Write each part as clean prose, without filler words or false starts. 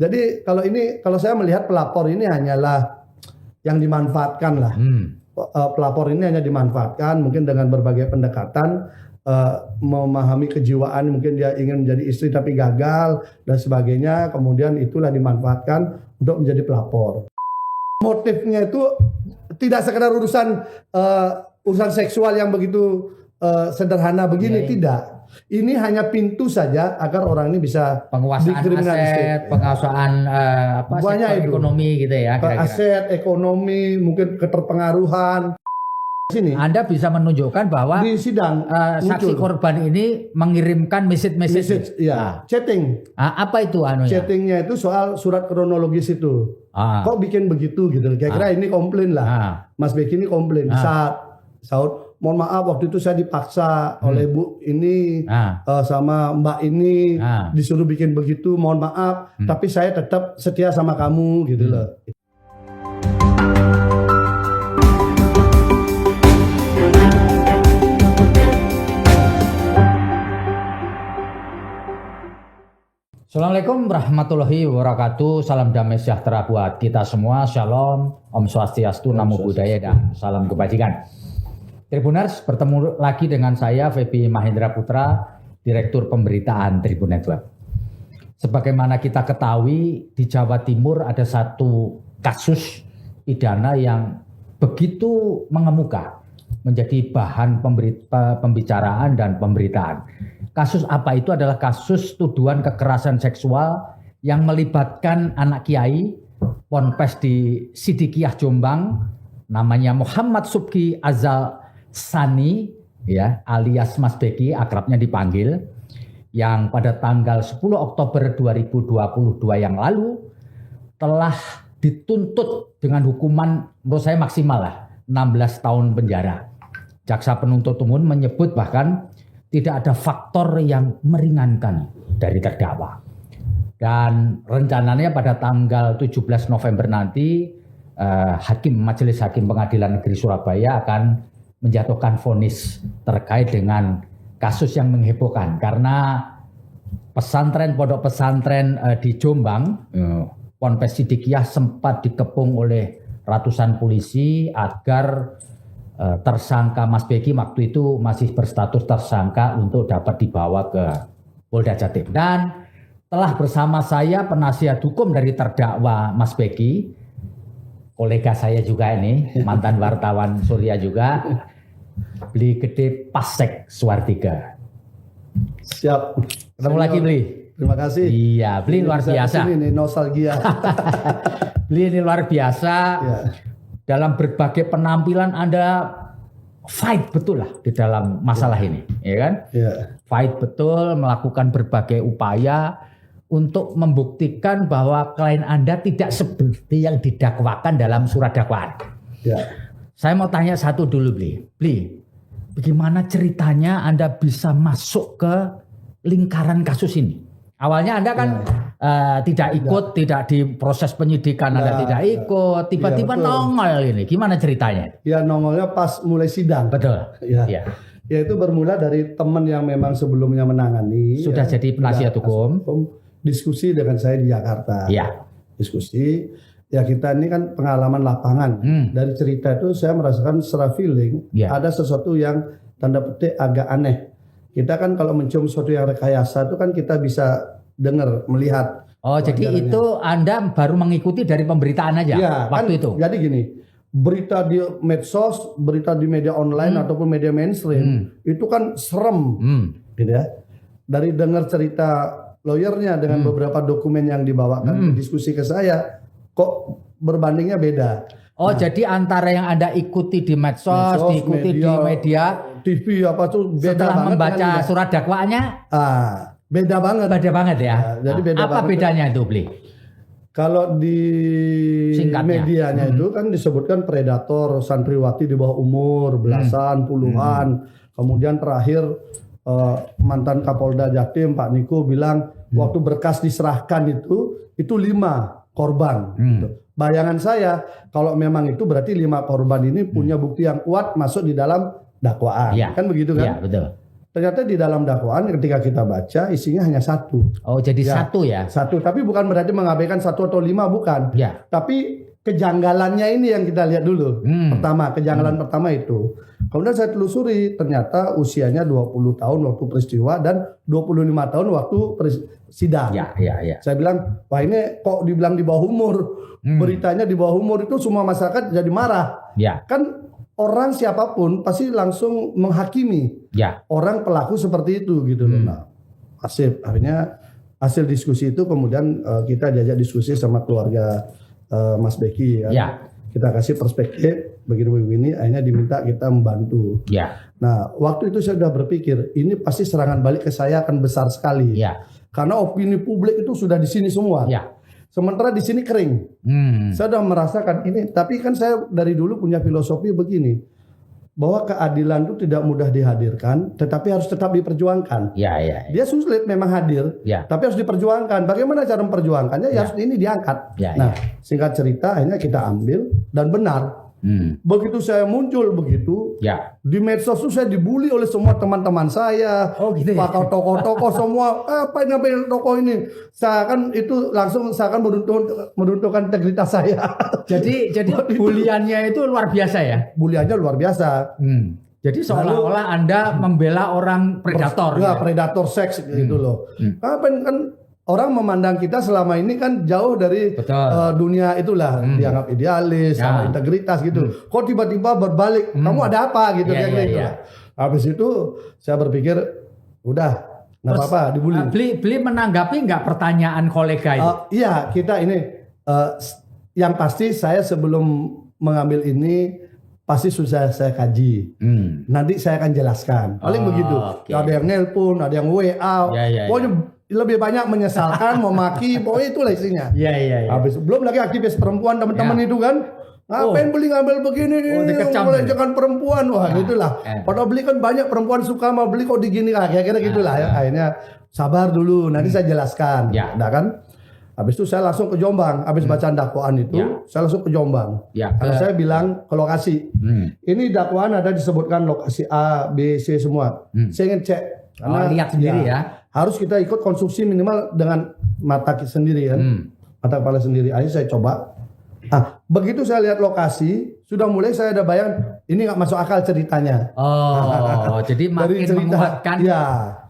Jadi kalau saya melihat pelapor ini hanyalah yang dimanfaatkan lah. Pelapor ini hanya dimanfaatkan mungkin dengan berbagai pendekatan, memahami kejiwaan, mungkin dia ingin menjadi istri tapi gagal dan sebagainya, kemudian itulah dimanfaatkan untuk menjadi pelapor. Motifnya itu tidak sekedar urusan seksual yang begitu sederhana begini, tidak. Ini hanya pintu saja agar orang ini bisa penguasaan aset, penguasaan sektor ekonomi gitu ya. Kira-kira. Aset, ekonomi, mungkin keterpengaruhan. Sini. Anda bisa menunjukkan bahwa di sidang saksi korban ini mengirimkan message, ya, chatting. Apa itu anunya? Chattingnya itu soal surat kronologis itu. Kok bikin begitu gitu? Kira-kira ini komplain lah. Mas Beki ini komplain. Saud, mohon maaf waktu itu saya dipaksa oleh Bu ini sama Mbak ini disuruh bikin begitu. Mohon maaf, tapi saya tetap setia sama kamu gitu loh. Assalamualaikum warahmatullahi wabarakatuh. Salam damai sejahtera buat kita semua. Shalom, Om Swastiastu, Namo Buddhaya, dan salam kebajikan. Tribuners, bertemu lagi dengan saya Feby Mahendra Putra, Direktur Pemberitaan Tribun Network. Sebagaimana kita ketahui, di Jawa Timur ada satu kasus pidana yang begitu mengemuka, menjadi bahan pembicaraan dan pemberitaan. Kasus apa itu? Adalah kasus tuduhan kekerasan seksual yang melibatkan anak kiai ponpes di Sidikiyah Jombang, namanya Muhammad Subki Azal Sani, ya, alias Mas Beki, akrabnya dipanggil, yang pada tanggal 10 Oktober 2022 yang lalu telah dituntut dengan hukuman menurut saya maksimal lah 16 tahun penjara. Jaksa penuntut umum menyebut bahkan tidak ada faktor yang meringankan dari terdakwa. Dan rencananya pada tanggal 17 November nanti Majelis Hakim Pengadilan Negeri Surabaya akan menjatuhkan vonis terkait dengan kasus yang menghebohkan. Karena pondok pesantren di Jombang, Ponpes Sidikiyah, sempat dikepung oleh ratusan polisi agar tersangka Mas Beki waktu itu masih berstatus tersangka untuk dapat dibawa ke Polda Jatim. Dan telah bersama saya penasihat hukum dari terdakwa Mas Beki, kolega saya juga ini, mantan wartawan Surya juga, Bli Gede Pasek Suwartiga. Siap. Ketemu lagi Bli. Terima kasih. Iya, Bli luar biasa. Ini nostalgia. Bli ini luar biasa. Ya. Dalam berbagai penampilan Anda fight betul lah di dalam masalah ini, ya kan? Yeah. Fight betul, melakukan berbagai upaya untuk membuktikan bahwa klien Anda tidak seperti yang didakwakan dalam surat dakwaan. Yeah. Saya mau tanya satu dulu, Bli, bagaimana ceritanya Anda bisa masuk ke lingkaran kasus ini? Awalnya Anda kan tidak ikut, tidak di proses penyidikan, Anda tidak ikut, tiba-tiba nongol ini. Gimana ceritanya? Ya, nongolnya pas mulai sidang. Betul. Ya. Ya itu bermula dari teman yang memang sebelumnya menangani. Sudah jadi penasihat hukum. Diskusi dengan saya di Jakarta. Ya. Diskusi. Ya kita ini kan pengalaman lapangan. Dari cerita itu saya merasakan secara feeling ada sesuatu yang tanda petik agak aneh. Kita kan kalau mencium sesuatu yang rekayasa itu kan kita bisa dengar, melihat. Oh, jadi itu Anda baru mengikuti dari pemberitaan aja ya, waktu kan, itu? Jadi gini, berita di medsos, berita di media online ataupun media mainstream itu kan serem, gitu ya. Dari dengar cerita lawyernya dengan beberapa dokumen yang dibawakan diskusi ke saya, kok berbandingnya beda. Oh, jadi antara yang Anda ikuti di medsos diikuti di media TV apa tuh beda setelah banget membaca surat dakwaannya? Beda banget. Beda banget ya. Jadi beda apa banget. Bedanya itu, Bli? Kalau di medianya itu kan disebutkan predator, santriwati di bawah umur, belasan, puluhan. Kemudian terakhir mantan Kapolda Jatim Pak Niko bilang waktu berkas diserahkan itu 5 korban. Gitu. Bayangan saya kalau memang itu berarti 5 korban ini punya bukti yang kuat masuk di dalam dakwaan. Ya. Kan begitu kan? Ya, betul. Ternyata di dalam dakwaan ketika kita baca isinya hanya satu. Oh, jadi satu ya? Satu, tapi bukan berarti mengabaikan 1 atau 5, bukan. Ya. Tapi kejanggalannya ini yang kita lihat dulu. Pertama, kejanggalan pertama itu. Kemudian saya telusuri, ternyata usianya 20 tahun waktu peristiwa dan 25 tahun waktu sidang. Ya. Saya bilang, wah ini kok dibilang di bawah umur. Beritanya di bawah umur itu semua masyarakat jadi marah. Ya. Kan orang siapapun pasti langsung menghakimi. Ya. Orang pelaku seperti itu gitu loh. Nah, akhirnya hasil diskusi itu kemudian kita diajak diskusi sama keluarga Mas Beki ya. Kita kasih perspektif begini, akhirnya diminta kita membantu. Ya. Nah, waktu itu saya sudah berpikir ini pasti serangan balik ke saya akan besar sekali. Ya. Karena opini publik itu sudah di sini semua. Ya. Sementara di sini kering. Saya sudah merasakan ini, tapi kan saya dari dulu punya filosofi begini, bahwa keadilan itu tidak mudah dihadirkan, tetapi harus tetap diperjuangkan. Ya. Dia sulit memang hadir, tapi harus diperjuangkan. Bagaimana cara memperjuangkannya? Ya harus ini diangkat. Nah, singkat cerita, akhirnya kita ambil dan benar. Begitu saya muncul begitu, di medsos itu saya dibully oleh semua teman-teman saya, pakau tokoh-tokoh semua, apa ini ngapain tokoh ini? Saya kan itu langsung saya akan meruntuhkan integritas saya. Jadi buliannya itu luar biasa ya? Buliannya luar biasa. Jadi seolah-olah Anda membela orang predator. Ya, predator seks gitu loh. Kan orang memandang kita selama ini kan jauh dari dunia itulah, dianggap idealis, sama integritas gitu. Kok tiba-tiba berbalik, kamu ada apa gitu gitu. Habis itu saya berpikir, udah, nggak apa-apa, dibully. Beli menanggapi nggak pertanyaan kolega itu? Iya, kita ini yang pasti saya sebelum mengambil ini pasti sudah saya kaji. Nanti saya akan jelaskan. Paling begitu. Ada yang nelpon, ada yang WA. Pokoknya lebih banyak menyesalkan, memaki, pokoknya itulah isinya. Iya. Habis belum lagi aktivis perempuan teman-teman itu kan, ngapain beli ngambil begini, melecehkan perempuan, wah gitulah. Padahal beli kan banyak perempuan suka mau beli kok digini, kira-kira gitulah ya. Akhirnya sabar dulu, nanti saya jelaskan. Nah kan, habis itu saya langsung ke Jombang, habis bacaan dakwaan itu, saya langsung ke Jombang. Karena saya bilang ke lokasi, ini dakwaan ada disebutkan lokasi A, B, C semua. Saya ingin cek. Karena lihat sendiri ya. Harus kita ikut konstruksi minimal dengan mata kita sendiri kan. Mata kepala sendiri. Akhirnya saya coba. Begitu saya lihat lokasi, sudah mulai saya ada bayang ini nggak masuk akal ceritanya. Jadi makin menguatkan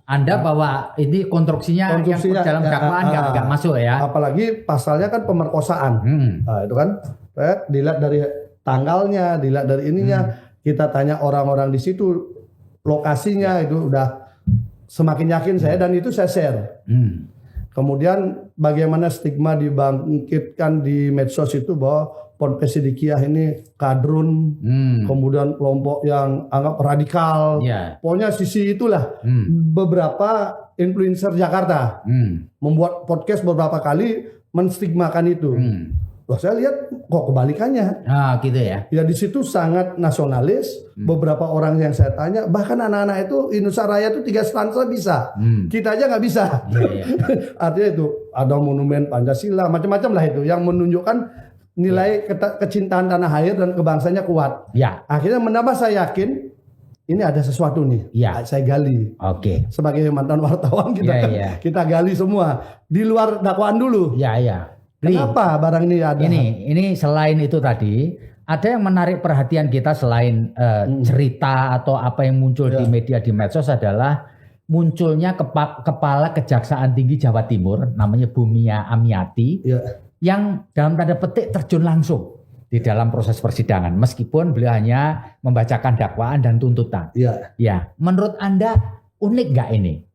Anda bahwa ini konstruksinya yang dalam dakwaan nggak masuk ya. Apalagi pasalnya kan pemerkosaan. Nah, itu kan dilihat dari tanggalnya, dilihat dari ininya. Kita tanya orang-orang di situ, lokasinya itu udah semakin yakin saya, dan itu saya share. Kemudian bagaimana stigma dibangkitkan di medsos itu bahwa Ponpes Sidikiyah ini kadrun, kemudian kelompok yang anggap radikal. Pokoknya sisi itulah. Beberapa influencer Jakarta membuat podcast beberapa kali menstigmakan itu. Loh, saya lihat kok kebalikannya. Gitu ya. Ya di situ sangat nasionalis. Beberapa orang yang saya tanya, bahkan anak-anak itu Indonesia Raya itu 3 stanza bisa. Kita aja nggak bisa. Artinya itu ada monumen Pancasila, macam-macam lah itu yang menunjukkan nilai kecintaan tanah air dan kebangsanya kuat. Akhirnya menambah saya yakin ini ada sesuatu nih. Saya gali. Sebagai mantan wartawan kita gali semua di luar dakwaan dulu. Kenapa barang ini ada? Ini selain itu tadi, ada yang menarik perhatian kita selain cerita atau apa yang muncul di media di medsos adalah munculnya kepala Kejaksaan Tinggi Jawa Timur, namanya Bumia Amiati, yang dalam tanda petik terjun langsung di dalam proses persidangan, meskipun beliau hanya membacakan dakwaan dan tuntutan. Menurut Anda unik nggak ini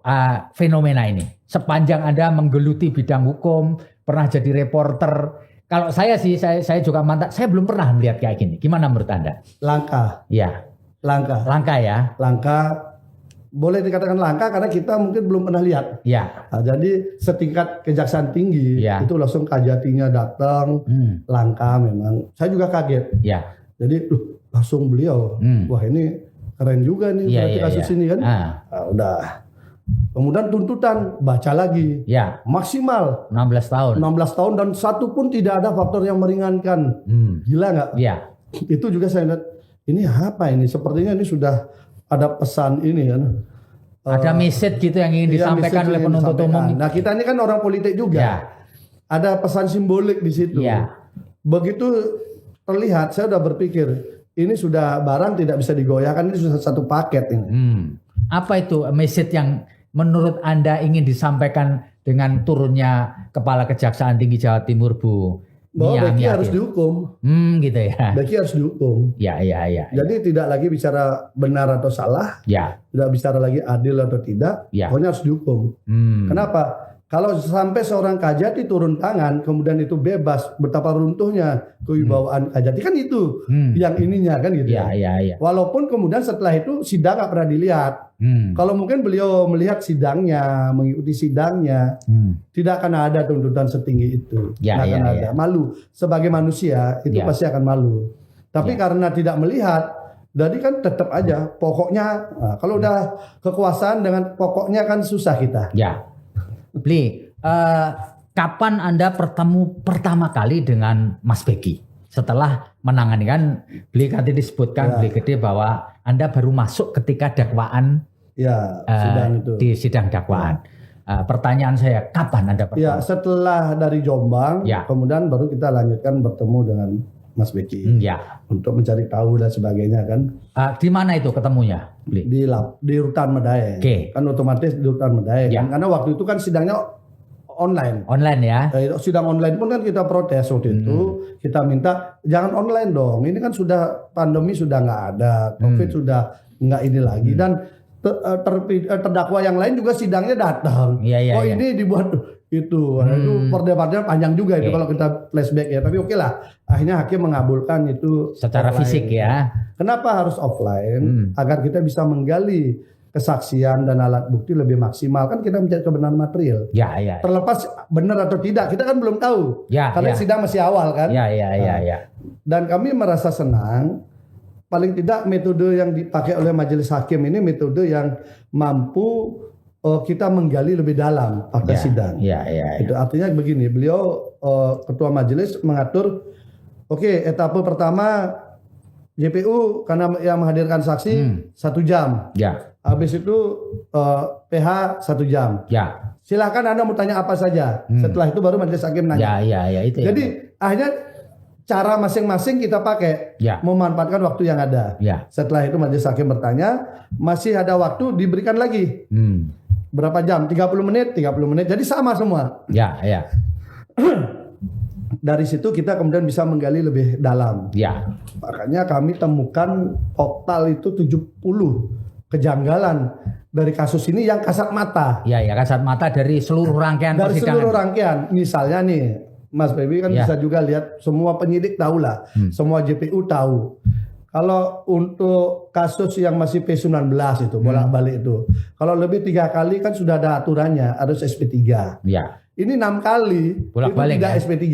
fenomena ini? Sepanjang Anda menggeluti bidang hukum, pernah jadi reporter. Kalau saya sih, saya juga mantan. Saya belum pernah melihat kayak gini. Gimana menurut Anda? Langka. Langka ya. Langka. Boleh dikatakan langka karena kita mungkin belum pernah lihat. Nah, jadi setingkat Kejaksaan Tinggi itu langsung Kajatinya datang. Langka memang. Saya juga kaget. Jadi langsung beliau. Wah ini keren juga nih berarti kasus ini kan. Nah, udah. Kemudian tuntutan baca lagi, maksimal 16 tahun. 16 tahun dan satu pun tidak ada faktor yang meringankan. Gila nggak? Itu juga saya lihat ini apa ini? Sepertinya ini sudah ada pesan ini kan. Ada message gitu yang ingin disampaikan oleh penuntut umum. Nah, kita ini kan orang politik juga. Ya. Ada pesan simbolik di situ. Ya. Begitu terlihat, saya udah berpikir ini sudah barang tidak bisa digoyahkan, ini sudah satu paket ini. Apa itu message yang menurut Anda ingin disampaikan dengan turunnya Kepala Kejaksaan Tinggi Jawa Timur, Bu? Bahwa Beki harus dihukum. Gitu ya. Beki harus dihukum. Ya. Jadi tidak lagi bicara benar atau salah. Ya. Tidak bicara lagi adil atau tidak. Ya. Pokoknya harus dihukum. Kenapa? Kalau sampai seorang Kajati turun tangan, kemudian itu bebas, betapa runtuhnya kewibawaan Kajati, kan itu yang ininya kan gitu. Ya. Walaupun kemudian setelah itu sidang nggak pernah dilihat. Kalau mungkin beliau melihat sidangnya, mengikuti sidangnya, tidak akan ada tuntutan setinggi itu. Ya. Ada. Malu sebagai manusia itu pasti akan malu. Tapi karena tidak melihat, jadi kan tetap aja pokoknya. Nah, kalau udah kekuasaan dengan pokoknya kan susah kita. Ya. Bli, kapan Anda bertemu pertama kali dengan Mas Beki? Setelah menangani, kan Bli tadi disebutkan Bli Gede bahwa Anda baru masuk ketika dakwaan sidang itu. di sidang dakwaan. Pertanyaan saya, kapan Anda bertemu? Ya, setelah dari Jombang, kemudian baru kita lanjutkan bertemu dengan Mas Beki untuk mencari tahu dan sebagainya kan. Di mana itu ketemunya? Bli? Di Rutan Medaeng. Kan otomatis di Rutan Medaeng kan? Karena waktu itu kan sidangnya online. Online ya. Sidang online pun kan kita protes waktu itu, kita minta jangan online dong. Ini kan sudah pandemi sudah nggak ada, COVID sudah nggak ini lagi dan terdakwa yang lain juga sidangnya datang. Ini dibuat itu perdebatan panjang juga itu kalau kita flashback ya. Tapi oke lah, akhirnya hakim mengabulkan itu secara offline. Fisik ya. Kenapa harus offline? Agar kita bisa menggali kesaksian dan alat bukti lebih maksimal, kan kita mencari kebenaran material. Terlepas benar atau tidak, kita kan belum tahu. Karena sidang masih awal kan. Dan kami merasa senang. Paling tidak metode yang dipakai oleh majelis hakim ini metode yang mampu kita menggali lebih dalam pada sidang. Itu artinya begini, beliau ketua majelis mengatur, etape pertama JPU karena yang menghadirkan saksi 1 jam. Habis itu PH 1 jam. Silakan Anda mau tanya apa saja. Setelah itu baru majelis hakim nanya. Itu. Jadi akhirnya cara masing-masing kita pakai memanfaatkan waktu yang ada. Setelah itu majelis hakim bertanya, masih ada waktu diberikan lagi. Berapa jam? 30 menit. Jadi sama semua. Dari situ kita kemudian bisa menggali lebih dalam. Makanya kami temukan total itu 70 kejanggalan dari kasus ini yang kasat mata. Kasat mata dari seluruh rangkaian persidangan. Dari seluruh rangkaian. Misalnya nih, Mas Baby kan bisa juga lihat, semua penyidik tahu lah, semua JPU tahu. Kalau untuk kasus yang masih P19 itu bolak-balik itu, kalau lebih 3 kali kan sudah ada aturannya, harus SP3. Ini 6 kali bolak-balik itu tidak SP3.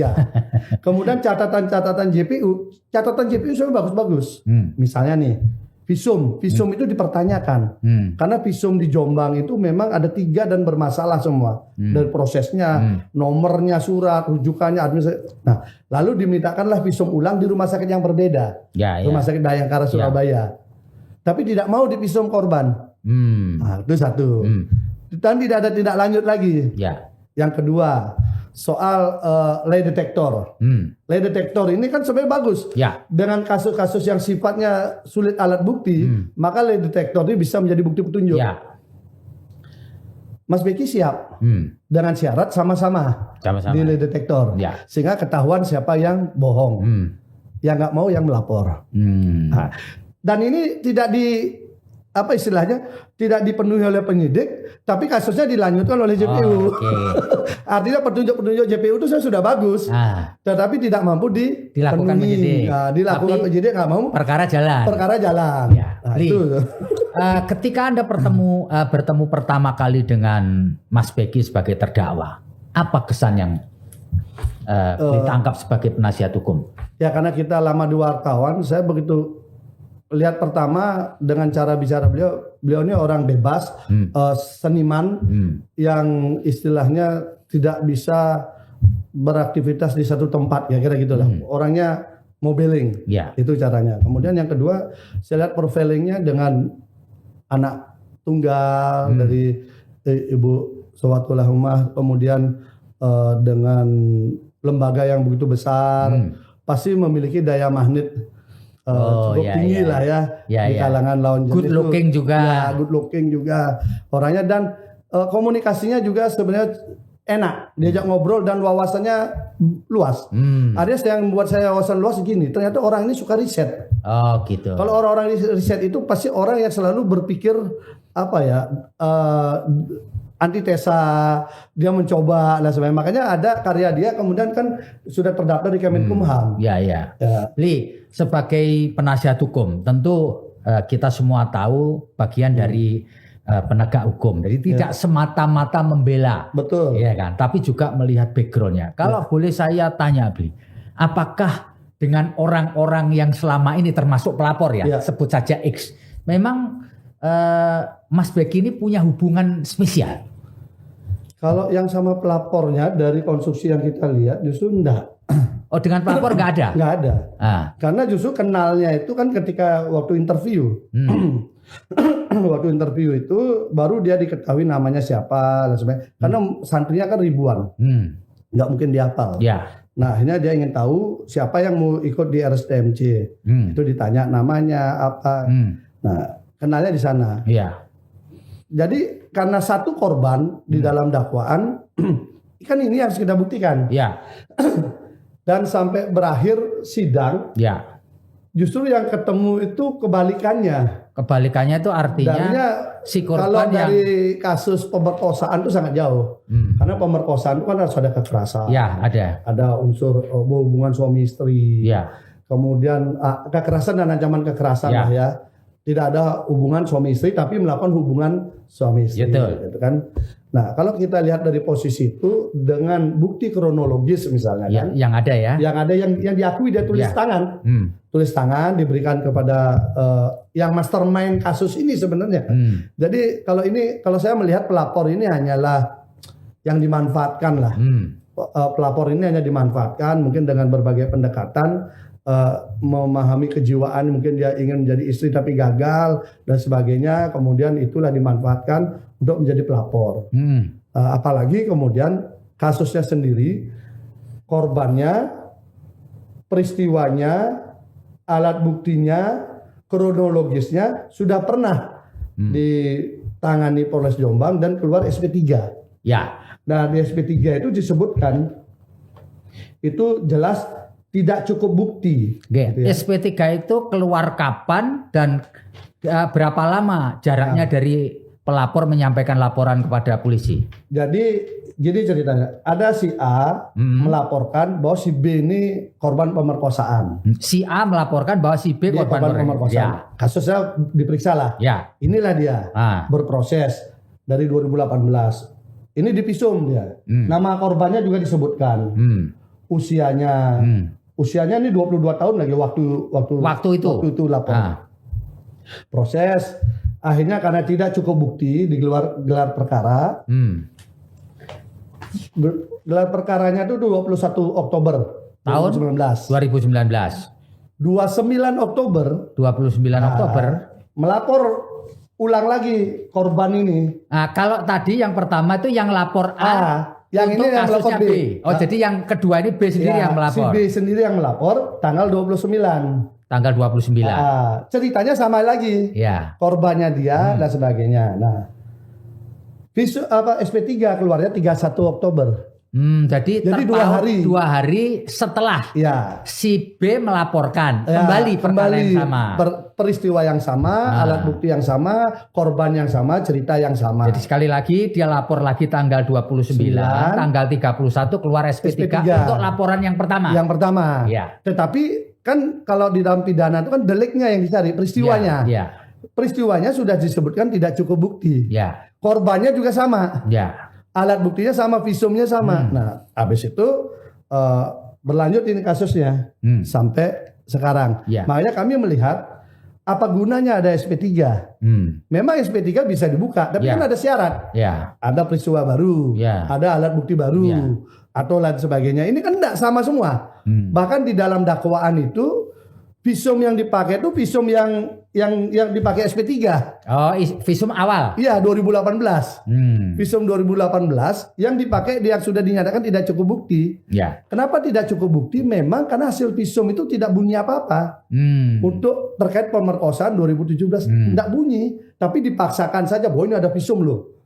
Kemudian catatan JPU semua bagus-bagus. Misalnya nih, visum itu dipertanyakan karena visum di Jombang itu memang ada 3 dan bermasalah semua dari prosesnya, nomornya, surat, rujukannya, administrasi. Nah, lalu dimintakanlah visum ulang di rumah sakit yang berbeda, rumah sakit Bayangkara Surabaya, tapi tidak mau divisum korban. Nah, itu satu. Dan tidak ada tindak lanjut lagi. Yang kedua, soal lie detector. Lie detector ini kan sebenarnya bagus. Dengan kasus-kasus yang sifatnya sulit alat bukti, maka lie detector ini bisa menjadi bukti petunjuk. Mas Beki siap dengan syarat sama-sama di lie detector, sehingga ketahuan siapa yang bohong, yang nggak mau yang melapor. Nah, dan ini tidak tidak dipenuhi oleh penyidik, tapi kasusnya dilanjutkan oleh JPU. Artinya petunjuk-petunjuk JPU itu sudah bagus, tetapi tidak mampu dilakukan penyidik. Dilakukan penyidik nggak mau. Perkara jalan. Nah, itu. Ketika Anda bertemu pertama kali dengan Mas Beki sebagai terdakwa, apa kesan yang ditangkap sebagai penasihat hukum? Ya karena kita lama di wartawan, saya begitu lihat pertama dengan cara bicara beliau ini orang bebas, seniman yang istilahnya tidak bisa beraktivitas di satu tempat, ya kira gitulah. Orangnya modeling, itu caranya. Kemudian yang kedua, saya lihat profilingnya dengan anak tunggal dari Ibu Sowatullah Umah, kemudian dengan lembaga yang begitu besar, pasti memiliki daya magnet cukup tinggi lah ya di kalangan lawan jenis. Good looking juga. Ya, good looking juga orangnya, dan komunikasinya juga sebenarnya enak, diajak ngobrol dan wawasannya luas. Artinya yang membuat saya wawasan luas gini, ternyata orang ini suka riset. Oh gitu. Kalau orang-orang riset itu pasti orang yang selalu berpikir apa ya, antitesa, dia mencoba dan sebagainya. Makanya ada karya dia kemudian kan sudah terdaftar di Kemenkumham. Ya. Li, sebagai penasihat hukum, tentu kita semua tahu bagian dari penegak hukum. Jadi tidak semata-mata membela. Betul. Iya kan? Tapi juga melihat backgroundnya. Kalau boleh saya tanya, Bli, apakah dengan orang-orang yang selama ini termasuk pelapor ya, sebut saja X, memang Mas Beki ini punya hubungan spesial? Kalau yang sama pelapornya dari konstruksi yang kita lihat justru enggak. Oh, dengan pelapor enggak ada? Enggak ada. Karena justru kenalnya itu kan ketika waktu interview. Waktu interview itu baru dia diketahui namanya siapa dan sebagainya. Karena santrinya kan ribuan. Enggak mungkin dihafal. Ya. Nah, akhirnya dia ingin tahu siapa yang mau ikut di RSTMC. Itu ditanya namanya apa. Nah, kenalnya di sana. Iya. Jadi karena satu korban di dalam dakwaan, kan ini harus kita buktikan. Ya. Dan sampai berakhir sidang, ya. Justru yang ketemu itu kebalikannya. Kebalikannya itu artinya si korban kalau dari kasus pemerkosaan itu sangat jauh. Karena pemerkosaan itu kan harus ada kekerasan. Ya, ada. Ada unsur hubungan suami istri. Ya. Kemudian kekerasan dan ancaman kekerasan lah ya. Tidak ada hubungan suami istri tapi melakukan hubungan suami istri. Gitu kan. Nah, kalau kita lihat dari posisi itu dengan bukti kronologis misalnya kan. Yang ada ya. Yang ada yang diakui dia tulis tangan. Tulis tangan diberikan kepada yang mastermind kasus ini sebenarnya. Jadi kalau saya melihat pelapor ini hanyalah yang dimanfaatkan lah. Pelapor ini hanya dimanfaatkan mungkin dengan berbagai pendekatan, memahami kejiwaan, mungkin dia ingin menjadi istri tapi gagal dan sebagainya, kemudian itulah dimanfaatkan untuk menjadi pelapor. Apalagi kemudian kasusnya sendiri, korbannya, peristiwanya, alat buktinya, kronologisnya sudah pernah ditangani Polres Jombang dan keluar SP3. Ya. Nah, di SP3 itu disebutkan itu jelas tidak cukup bukti. Gitu ya. SP3 itu keluar kapan dan berapa lama jaraknya dari pelapor menyampaikan laporan kepada polisi? Jadi ceritanya ada si A melaporkan bahwa si B ini korban pemerkosaan. Si A melaporkan bahwa si B korban pemerkosaan. Ya. Kasusnya diperiksa lah. Ya. Inilah dia berproses dari 2018. Ini di visum dia. Nama korbannya juga disebutkan. Usianya ini 22 tahun lagi waktu itu lapor. Proses akhirnya karena tidak cukup bukti gelar perkara. Gelar perkaranya itu 21 Oktober tahun 2019. 29 Oktober melapor ulang lagi korban ini. Kalau tadi yang pertama itu yang lapor A. Yang ini yang melapor B. Oh, jadi yang kedua ini B sendiri yang melapor. Si B sendiri yang melapor tanggal 29. Tanggal 29. Ceritanya sama lagi. Ya. Korbannya dia dan sebagainya. Nah, SP3 keluarnya 31 Oktober. Jadi 2 hari setelah si B melaporkan kembali yang sama. Peristiwa yang sama, alat bukti yang sama, korban yang sama, cerita yang sama. Jadi sekali lagi dia lapor lagi tanggal 29, tanggal 31 keluar SP3 untuk laporan yang pertama. Yang pertama. Ya. Tetapi kan kalau di dalam pidana itu kan deliknya yang dicari, peristiwanya. Peristiwanya sudah disebutkan tidak cukup bukti. Korbannya juga sama. Alat buktinya sama, visumnya sama. Nah, habis itu berlanjut ini kasusnya sampai sekarang. Makanya kami melihat apa gunanya ada SP3. Memang SP3 bisa dibuka, tapi kan ada syarat. Ada peristiwa baru, ada alat bukti baru, atau lain sebagainya. Ini kan tidak sama semua. Bahkan di dalam dakwaan itu visum yang dipakai itu visum yang yang dipakai SP3. Oh, visum awal. Iya, 2018. Hmm. Visum 2018 yang dipakai yang sudah dinyatakan tidak cukup bukti. Ya. Kenapa tidak cukup bukti? Memang karena hasil visum itu tidak bunyi apa-apa. Untuk terkait pemerkosaan 2017 tidak bunyi, tapi dipaksakan saja bahwa ini ada visum loh.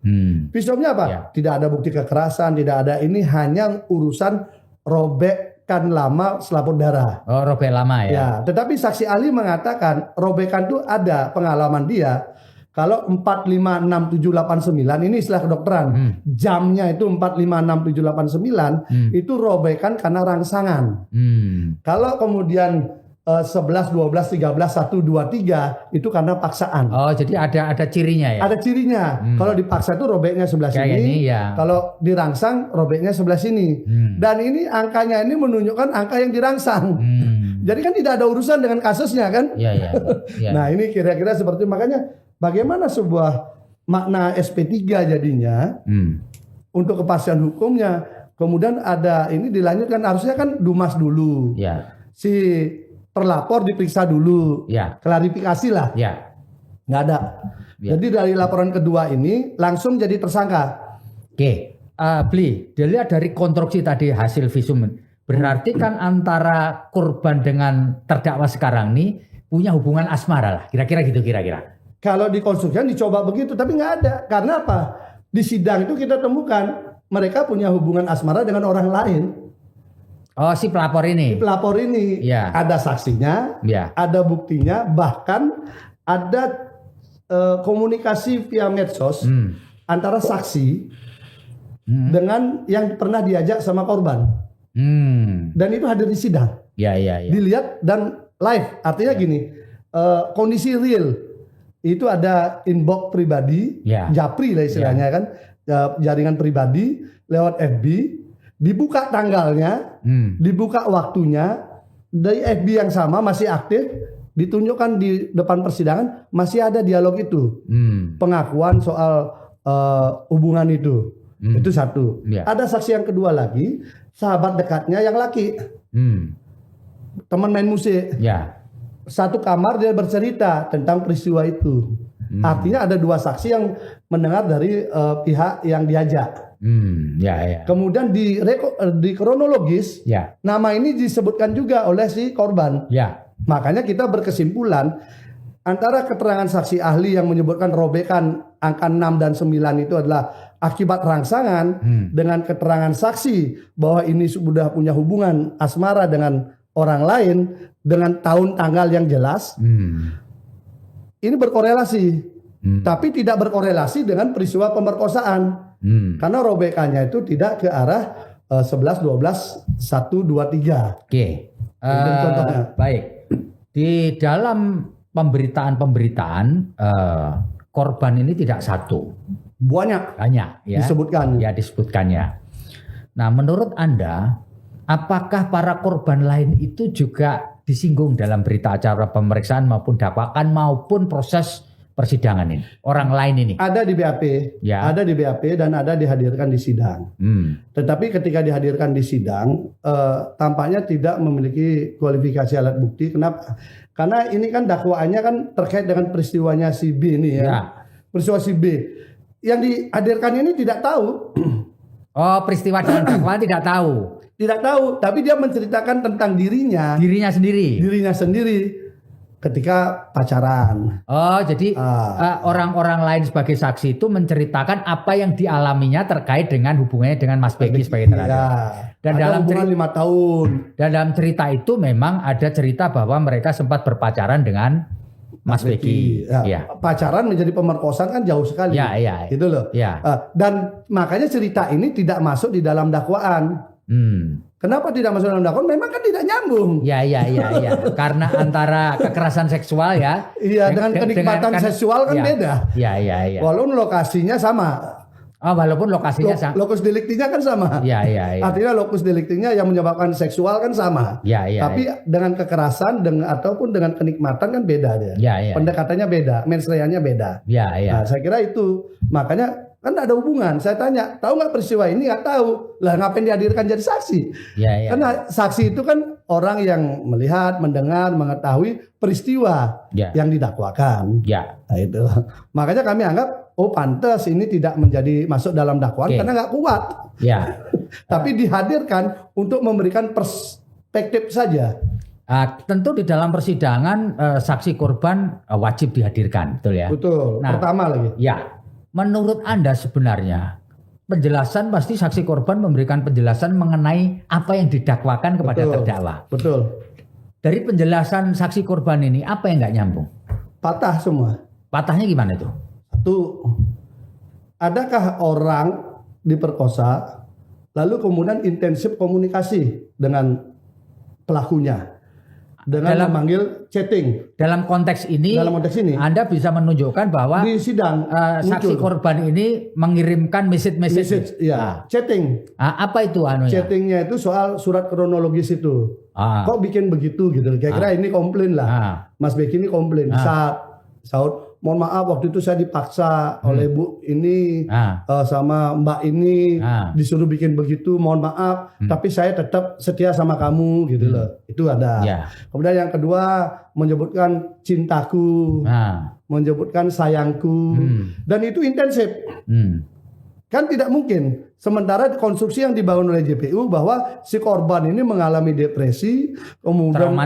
Visumnya apa? Ya. Tidak ada bukti kekerasan, tidak ada, ini hanya urusan robekan lama selaput darah. Oh, robek lama ya. Ya, tetapi saksi ahli mengatakan robekan itu ada pengalaman dia. Kalau 4, 5, 6, 7, 8, 9 ini istilah kedokteran. Jamnya itu 4, 5, 6, 7, 8, 9 itu robekan karena rangsangan. Kalau kemudian 11, 12, 13, 1, 2, 3 itu karena paksaan. Oh, jadi ada cirinya ya. Ada cirinya. Kalau dipaksa itu robeknya sebelah Kayak sini. ini, ya. Kalau dirangsang robeknya sebelah sini. Dan ini angkanya ini menunjukkan angka yang dirangsang. Jadi kan tidak ada urusan dengan kasusnya kan? Iya. Nah, ini kira-kira seperti, makanya bagaimana sebuah makna SP3 jadinya untuk kepastian hukumnya. Kemudian ada ini dilanjutkan, harusnya kan Dumas dulu. Ya. Si terlapor diperiksa dulu, klarifikasi lah, nggak ada. Jadi dari laporan kedua ini langsung jadi tersangka. Oke, Bli, dilihat dari konstruksi tadi hasil visum, berarti kan antara korban dengan terdakwa sekarang ini punya hubungan asmara lah, kira-kira gitu kira-kira. Kalau dikonstruksikan dicoba begitu, tapi nggak ada. Karena apa? Di sidang itu kita temukan mereka punya hubungan asmara dengan orang lain. Oh, si pelapor ini. Pelapor ini ada saksinya, ada buktinya, bahkan ada komunikasi via medsos antara saksi dengan yang pernah diajak sama korban. Dan itu hadir di sidang. Dilihat dan live. Artinya gini, kondisi real. Itu ada inbox pribadi, japri lah istilahnya kan, jaringan pribadi lewat FB. Dibuka tanggalnya, dibuka waktunya, dari FB yang sama masih aktif, ditunjukkan di depan persidangan masih ada dialog itu, pengakuan soal hubungan itu. Itu satu. Ada saksi yang kedua lagi, sahabat dekatnya yang laki, teman main musik, satu kamar dia bercerita tentang peristiwa itu. Artinya ada dua saksi yang mendengar dari pihak yang diajak. Kemudian di kronologis nama ini disebutkan juga oleh si korban. Makanya kita berkesimpulan antara keterangan saksi ahli yang menyebutkan robekan angka 6 dan 9 itu adalah akibat rangsangan dengan keterangan saksi bahwa ini sudah punya hubungan asmara dengan orang lain dengan tahun tanggal yang jelas. Ini berkorelasi, tapi tidak berkorelasi dengan peristiwa pemerkosaan. Karena robekannya itu tidak ke arah 11, 12, 1, 2, 3. Oke. Baik. Di dalam pemberitaan korban ini tidak satu. Banyak ya. Disebutkan. Ya, disebutkannya. Nah, menurut Anda, apakah para korban lain itu juga disinggung dalam berita acara pemeriksaan maupun dakwaan maupun proses persidangan ini? Orang lain ini? Ada di BAP, ada di BAP dan ada dihadirkan di sidang. Tetapi ketika dihadirkan di sidang, tampaknya tidak memiliki kualifikasi alat bukti. Kenapa? Karena ini kan dakwaannya kan terkait dengan peristiwanya si B ini ya. Peristiwa si B. Yang dihadirkan ini tidak tahu. Oh, peristiwa dalam dakwaan tidak tahu. Tidak tahu, tapi dia menceritakan tentang dirinya. Dirinya sendiri. Dirinya sendiri. Ketika pacaran. Oh, jadi orang-orang lain sebagai saksi itu menceritakan apa yang dialaminya terkait dengan hubungannya dengan Mas Beki sebagai terdakwa. Dan dalam cerita 5 tahun. Dan dalam cerita itu memang ada cerita bahwa mereka sempat berpacaran dengan Mas Beki. Pacaran menjadi pemerkosaan kan jauh sekali. Gitu loh. Dan makanya cerita ini tidak masuk di dalam dakwaan. Kenapa tidak masuk dalam dakwaan? Memang kan tidak nyambung. Karena antara kekerasan seksual dengan kenikmatan seksual kan beda. Walaupun lokasinya sama. Oh, walaupun lokasinya sama. Lokus deliktinya kan sama. Artinya lokus deliktinya yang menyebabkan seksual kan sama. Tapi dengan kekerasan ataupun dengan kenikmatan kan beda dia. Pendekatannya beda, mensreanya beda. Nah, saya kira itu. Makanya Kan nggak ada hubungan. Saya tanya, tahu nggak peristiwa ini? Nggak tahu. Lah ngapain dihadirkan jadi saksi? Ya. Karena saksi itu kan orang yang melihat, mendengar, mengetahui peristiwa yang didakwakan. Ya. Nah, itu. Makanya kami anggap, oh pantas ini tidak menjadi masuk dalam dakwaan karena nggak kuat. Ya. Tapi dihadirkan untuk memberikan perspektif saja. Tentu di dalam persidangan saksi korban wajib dihadirkan, betul ya? Betul. Nah, pertama lagi. Ya. Menurut Anda sebenarnya penjelasan pasti saksi korban memberikan penjelasan mengenai apa yang didakwakan kepada terdakwa. Betul. Dari penjelasan saksi korban ini apa yang nggak nyambung? Patah semua. Patahnya gimana itu? Satu, adakah orang diperkosa lalu kemudian intensif komunikasi dengan pelakunya dengan memanggil chatting? Dalam konteks ini Anda bisa menunjukkan bahwa di sidang saksi korban ini mengirimkan message ya, chatting. Apa itu anunya? Chattingnya itu soal surat kronologis itu. Kok bikin begitu gitu? Kira-kira ini komplain lah. Mas Beki ini komplain. Saud, mohon maaf waktu itu saya dipaksa oleh Bu ini sama Mbak ini disuruh bikin begitu, mohon maaf, tapi saya tetap setia sama kamu gitu loh. Itu ada. Kemudian yang kedua menyebutkan cintaku, menyebutkan sayangku, dan itu intensif. Kan tidak mungkin. Sementara konstruksi yang dibangun oleh JPU bahwa si korban ini mengalami depresi, kemudian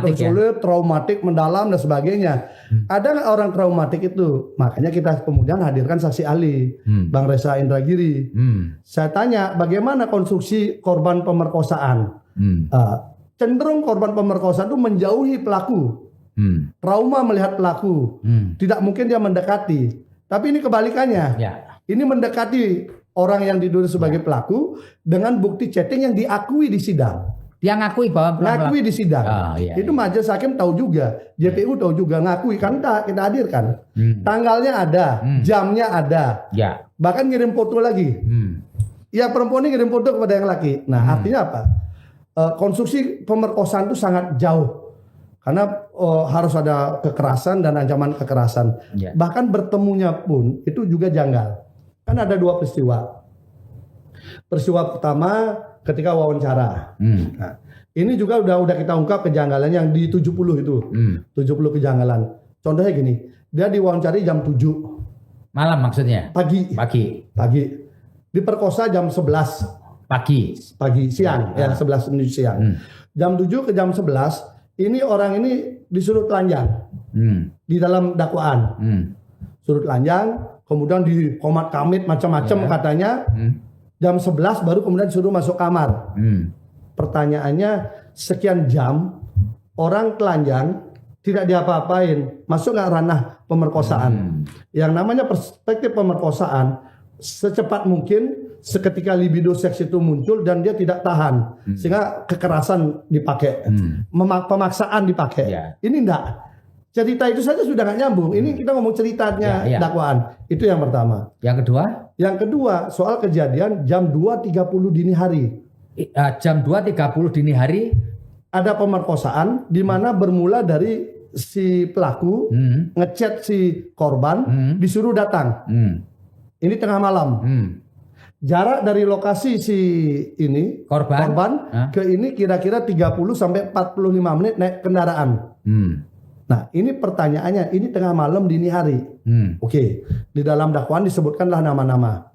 traumatik mendalam dan sebagainya. Ada nggak orang traumatik itu? Makanya kita kemudian hadirkan saksi ahli, Bang Reza Indragiri. Saya tanya bagaimana konstruksi korban pemerkosaan? Cenderung korban pemerkosaan itu menjauhi pelaku, trauma melihat pelaku, tidak mungkin dia mendekati. Tapi ini kebalikannya. Ini mendekati orang yang dituduh sebagai pelaku dengan bukti chatting yang diakui di sidang. Dia ngakui bahwa ngakui di sidang. Itu majelis hakim tahu juga, JPU tahu juga, ngakui kan kita hadirkan. Tanggalnya ada, jamnya ada. Bahkan ngirim foto lagi. Ya perempuan ini ngirim foto kepada yang laki. Nah, artinya apa? Konstruksi pemerkosaan itu sangat jauh. Karena harus ada kekerasan dan ancaman kekerasan. Bahkan bertemunya pun itu juga janggal. Kan ada dua peristiwa. Peristiwa pertama ketika wawancara. Nah, ini juga udah kita ungkap kejanggalan yang di 70 itu. 70 kejanggalan. Contohnya gini, dia diwawancari jam 7. Malam maksudnya? Pagi. Diperkosa jam 11. Pagi, siang. Ya, 11 menuju siang. Jam 7 ke jam 11, ini orang ini disuruh telanjang. Di dalam dakwaan. Suruh telanjang. Kemudian di komat kamit macam-macam katanya. Jam 11 baru kemudian disuruh masuk kamar. Pertanyaannya sekian jam orang telanjang tidak diapa-apain. Masuk nggak ranah pemerkosaan? Yang namanya perspektif pemerkosaan secepat mungkin seketika libido seks itu muncul dan dia tidak tahan. Sehingga kekerasan dipakai. Pemaksaan dipakai. Ini enggak. Cerita itu saja sudah nggak nyambung. Ini kita ngomong ceritanya dakwaan. Itu yang pertama. Yang kedua? Yang kedua soal kejadian jam 2.30 dini hari. Jam 2.30 dini hari ada pemerkosaan di mana bermula dari si pelaku ngechat si korban disuruh datang. Ini tengah malam. Jarak dari lokasi si ini korban ke ini kira-kira 30 sampai 45 menit naik kendaraan. Nah, ini pertanyaannya, ini tengah malam dini hari. Oke, di dalam dakwaan disebutkanlah nama-nama.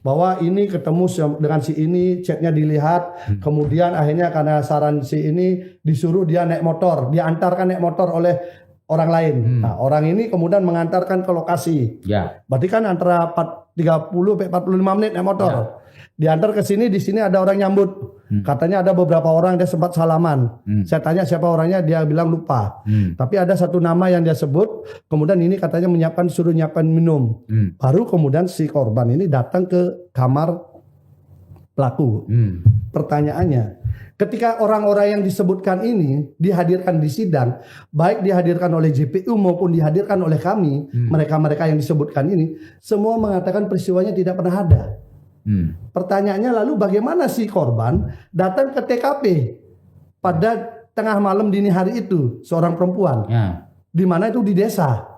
Bahwa ini ketemu dengan si ini, chatnya dilihat, kemudian akhirnya karena saran si ini disuruh dia naik motor, diantarkan naik motor oleh orang lain. Nah, orang ini kemudian mengantarkan ke lokasi. Berarti kan antara 30 sampai 45 menit naik motor. Diantar ke sini, di sini ada orang nyambut. Katanya ada beberapa orang dia sempat salaman. Saya tanya siapa orangnya, dia bilang lupa. Tapi ada satu nama yang dia sebut. Kemudian ini katanya suruh nyiapkan minum. Baru kemudian si korban ini datang ke kamar pelaku. Pertanyaannya, ketika orang-orang yang disebutkan ini dihadirkan di sidang, baik dihadirkan oleh JPU maupun dihadirkan oleh kami, mereka-mereka yang disebutkan ini, semua mengatakan peristiwanya tidak pernah ada. Pertanyaannya lalu bagaimana si korban datang ke TKP pada tengah malam dini hari itu, seorang perempuan, di mana itu di desa.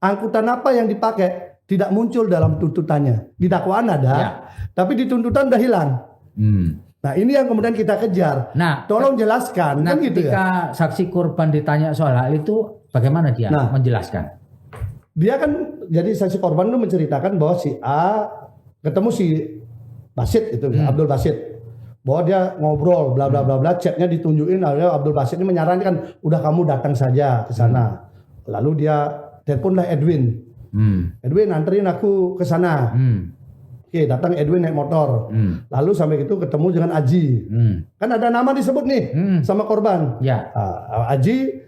Angkutan apa yang dipakai? tidak muncul dalam tuntutannya. Di dakwaan ada, tapi di tuntutan udah hilang. Nah ini yang kemudian kita kejar. Nah, tolong jelaskan. Nah, kan gitu ketika saksi korban ditanya soal hal itu, bagaimana dia menjelaskan? Dia kan jadi saksi korban itu menceritakan bahwa si A ketemu si Basit itu, Abdul Basit. Bahwa dia ngobrol, bla bla bla bla, chatnya ditunjukin, Abdul Basit ini menyarankan, udah kamu datang saja ke sana. Lalu dia teleponlah Edwin. Edwin anterin aku ke sana. Oke, datang Edwin naik motor. Lalu sampai itu ketemu dengan Aji. Kan ada nama disebut nih sama korban. Ya. Aji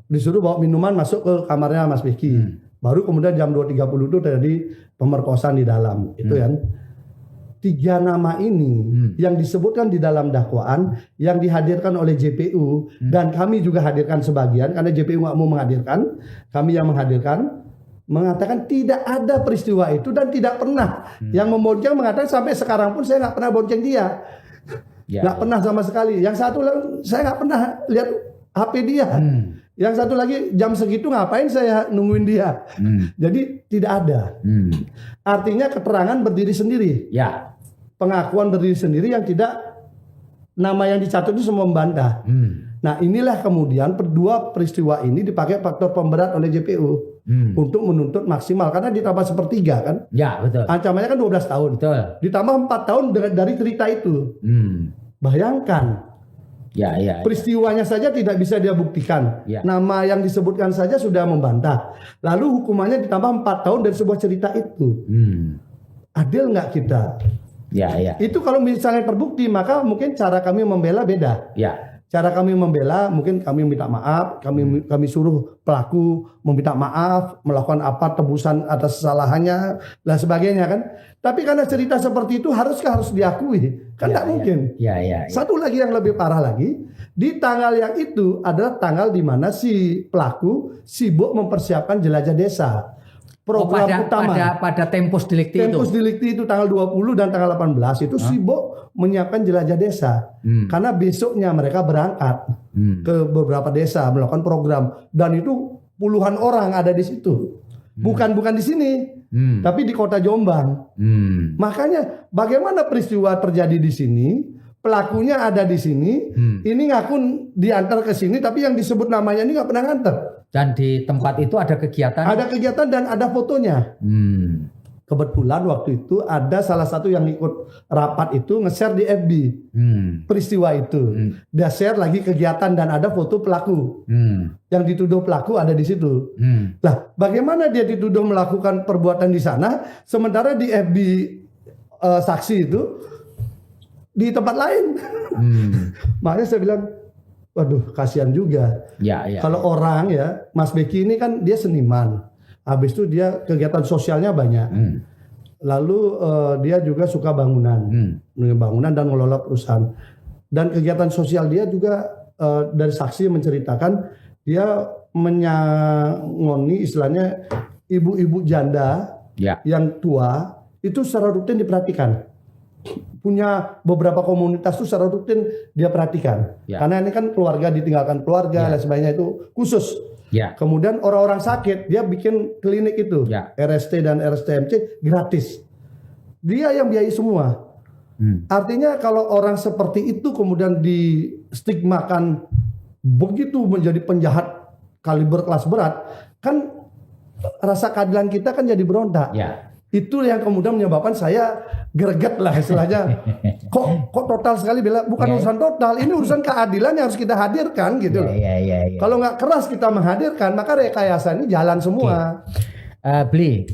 disuruh bawa minuman masuk ke kamarnya Mas Beki. Baru kemudian jam 2.30 itu terjadi pemerkosaan di dalam. Itu kan. 3 nama ini yang disebutkan di dalam dakwaan yang dihadirkan oleh JPU dan kami juga hadirkan sebagian karena JPU nggak mau menghadirkan, kami yang menghadirkan. Mengatakan tidak ada peristiwa itu dan tidak pernah. Yang membonceng mengatakan sampai sekarang pun saya nggak pernah bonceng dia, nggak pernah sama sekali. Yang satu saya nggak pernah lihat HP dia. Yang satu lagi jam segitu ngapain saya nungguin dia. Jadi tidak ada. Artinya keterangan berdiri sendiri. Ya. Pengakuan berdiri sendiri yang tidak nama yang dicatat itu semua membantah. Nah inilah kemudian kedua peristiwa ini dipakai faktor pemberat oleh JPU untuk menuntut maksimal karena ditambah 1/3 kan? Ya betul. Ancamannya kan 12 tahun. Betul. Ditambah 4 tahun dari cerita itu. Bayangkan. Ya. Peristiwanya saja tidak bisa dia buktikan. Ya. Nama yang disebutkan saja sudah membantah. Lalu hukumannya ditambah 4 tahun dari sebuah cerita itu. Adil nggak kita? Ya. Itu kalau misalnya terbukti maka mungkin cara kami membela beda. Ya. Cara kami membela mungkin kami minta maaf, kami suruh pelaku meminta maaf, melakukan apa tebusan atas kesalahannya dan sebagainya kan. Tapi karena cerita seperti itu harus diakui? Kan tidak mungkin. Ya. Satu lagi yang lebih parah lagi, di tanggal yang itu adalah tanggal di mana si pelaku sibuk mempersiapkan jelajah desa. Program utama pada tempus delicti itu. Tempus delicti itu tanggal 20 dan tanggal 18 itu sibuk menyiapkan jelajah desa. Karena besoknya mereka berangkat ke beberapa desa melakukan program dan itu puluhan orang ada di situ. Bukan di sini, tapi di kota Jombang. Makanya bagaimana peristiwa terjadi di sini? Pelakunya ada di sini, ini ngaku diantar ke sini, tapi yang disebut namanya ini nggak pernah nganter. Dan di tempat itu ada kegiatan? Ada kegiatan dan ada fotonya. Kebetulan waktu itu ada salah satu yang ikut rapat itu nge-share di FB peristiwa itu. Dia share lagi kegiatan dan ada foto pelaku. Yang dituduh pelaku ada di situ. Lah, bagaimana dia dituduh melakukan perbuatan di sana, sementara di FB saksi itu di tempat lain. Makanya saya bilang, waduh kasihan juga. Ya. Kalau orang ya, Mas Beki ini kan dia seniman. Habis itu dia kegiatan sosialnya banyak. Lalu dia juga suka bangunan. Bangunan dan mengelola perusahaan. Dan kegiatan sosial dia juga dari saksi menceritakan dia menyangoni istilahnya ibu-ibu janda yang tua itu secara rutin diperhatikan. Punya beberapa komunitas itu secara rutin dia perhatikan. Karena ini kan keluarga ditinggalkan keluarga dan sebagainya itu khusus. Kemudian orang-orang sakit dia bikin klinik itu RST dan RSTMC gratis. Dia yang biayai semua. Artinya kalau orang seperti itu kemudian distigmakan begitu menjadi penjahat kaliber kelas berat, kan rasa keadilan kita kan jadi berontak. Itu yang kemudian menyebabkan saya greget lah istilahnya. Kok total sekali bela, bukan urusan total, ini urusan keadilan yang harus kita hadirkan gitu loh. Kalau nggak keras kita menghadirkan, maka rekayasa ini jalan semua. Bli,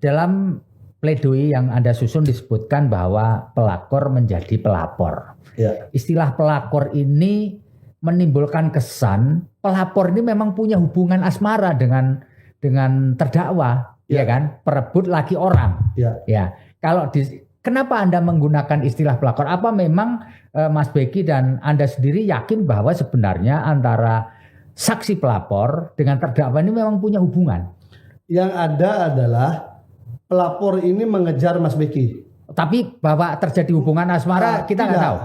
dalam pledoi yang Anda susun disebutkan bahwa pelakor menjadi pelapor. Istilah pelakor ini menimbulkan kesan pelapor ini memang punya hubungan asmara dengan terdakwa. Ya kan, perebut laki orang. Kalau kenapa Anda menggunakan istilah pelakor? Apa memang Mas Beki dan Anda sendiri yakin bahwa sebenarnya antara saksi pelapor dengan terdakwa ini memang punya hubungan? Yang ada adalah pelapor ini mengejar Mas Beki. Tapi bahwa terjadi hubungan asmara kita nggak tahu.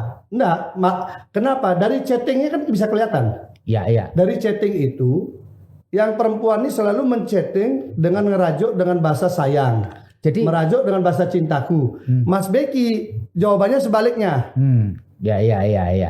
Kenapa? Dari chattingnya kan bisa kelihatan. Dari chatting itu yang perempuan ini selalu menchatting dengan ngerajuk dengan bahasa sayang. Jadi merajuk dengan bahasa cintaku. Mas Beki jawabannya sebaliknya. Ya.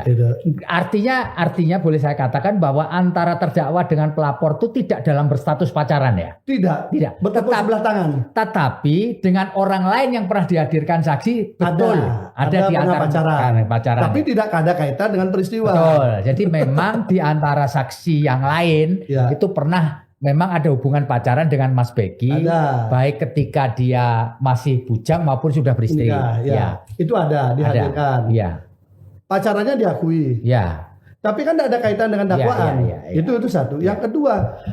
Gitu. Artinya boleh saya katakan bahwa antara terdakwa dengan pelapor itu tidak dalam berstatus pacaran ya? Tidak. Bertepuk Tetap- sebelah tangan. Tetapi dengan orang lain yang pernah dihadirkan saksi betul ada di pernah antara pacaran. Tapi tidak ada kaitan dengan peristiwa. Betul. Jadi memang di antara saksi yang lain Ya. itu pernah memang ada hubungan pacaran dengan Mas Beki, Ada. baik ketika dia masih bujang maupun sudah beristri. Enggak, ya. Itu ada dihadirkan. Iya. Pacarannya diakui. Ya. Tapi kan tidak ada kaitan dengan dakwaan. Iya. Itu satu. Yang kedua,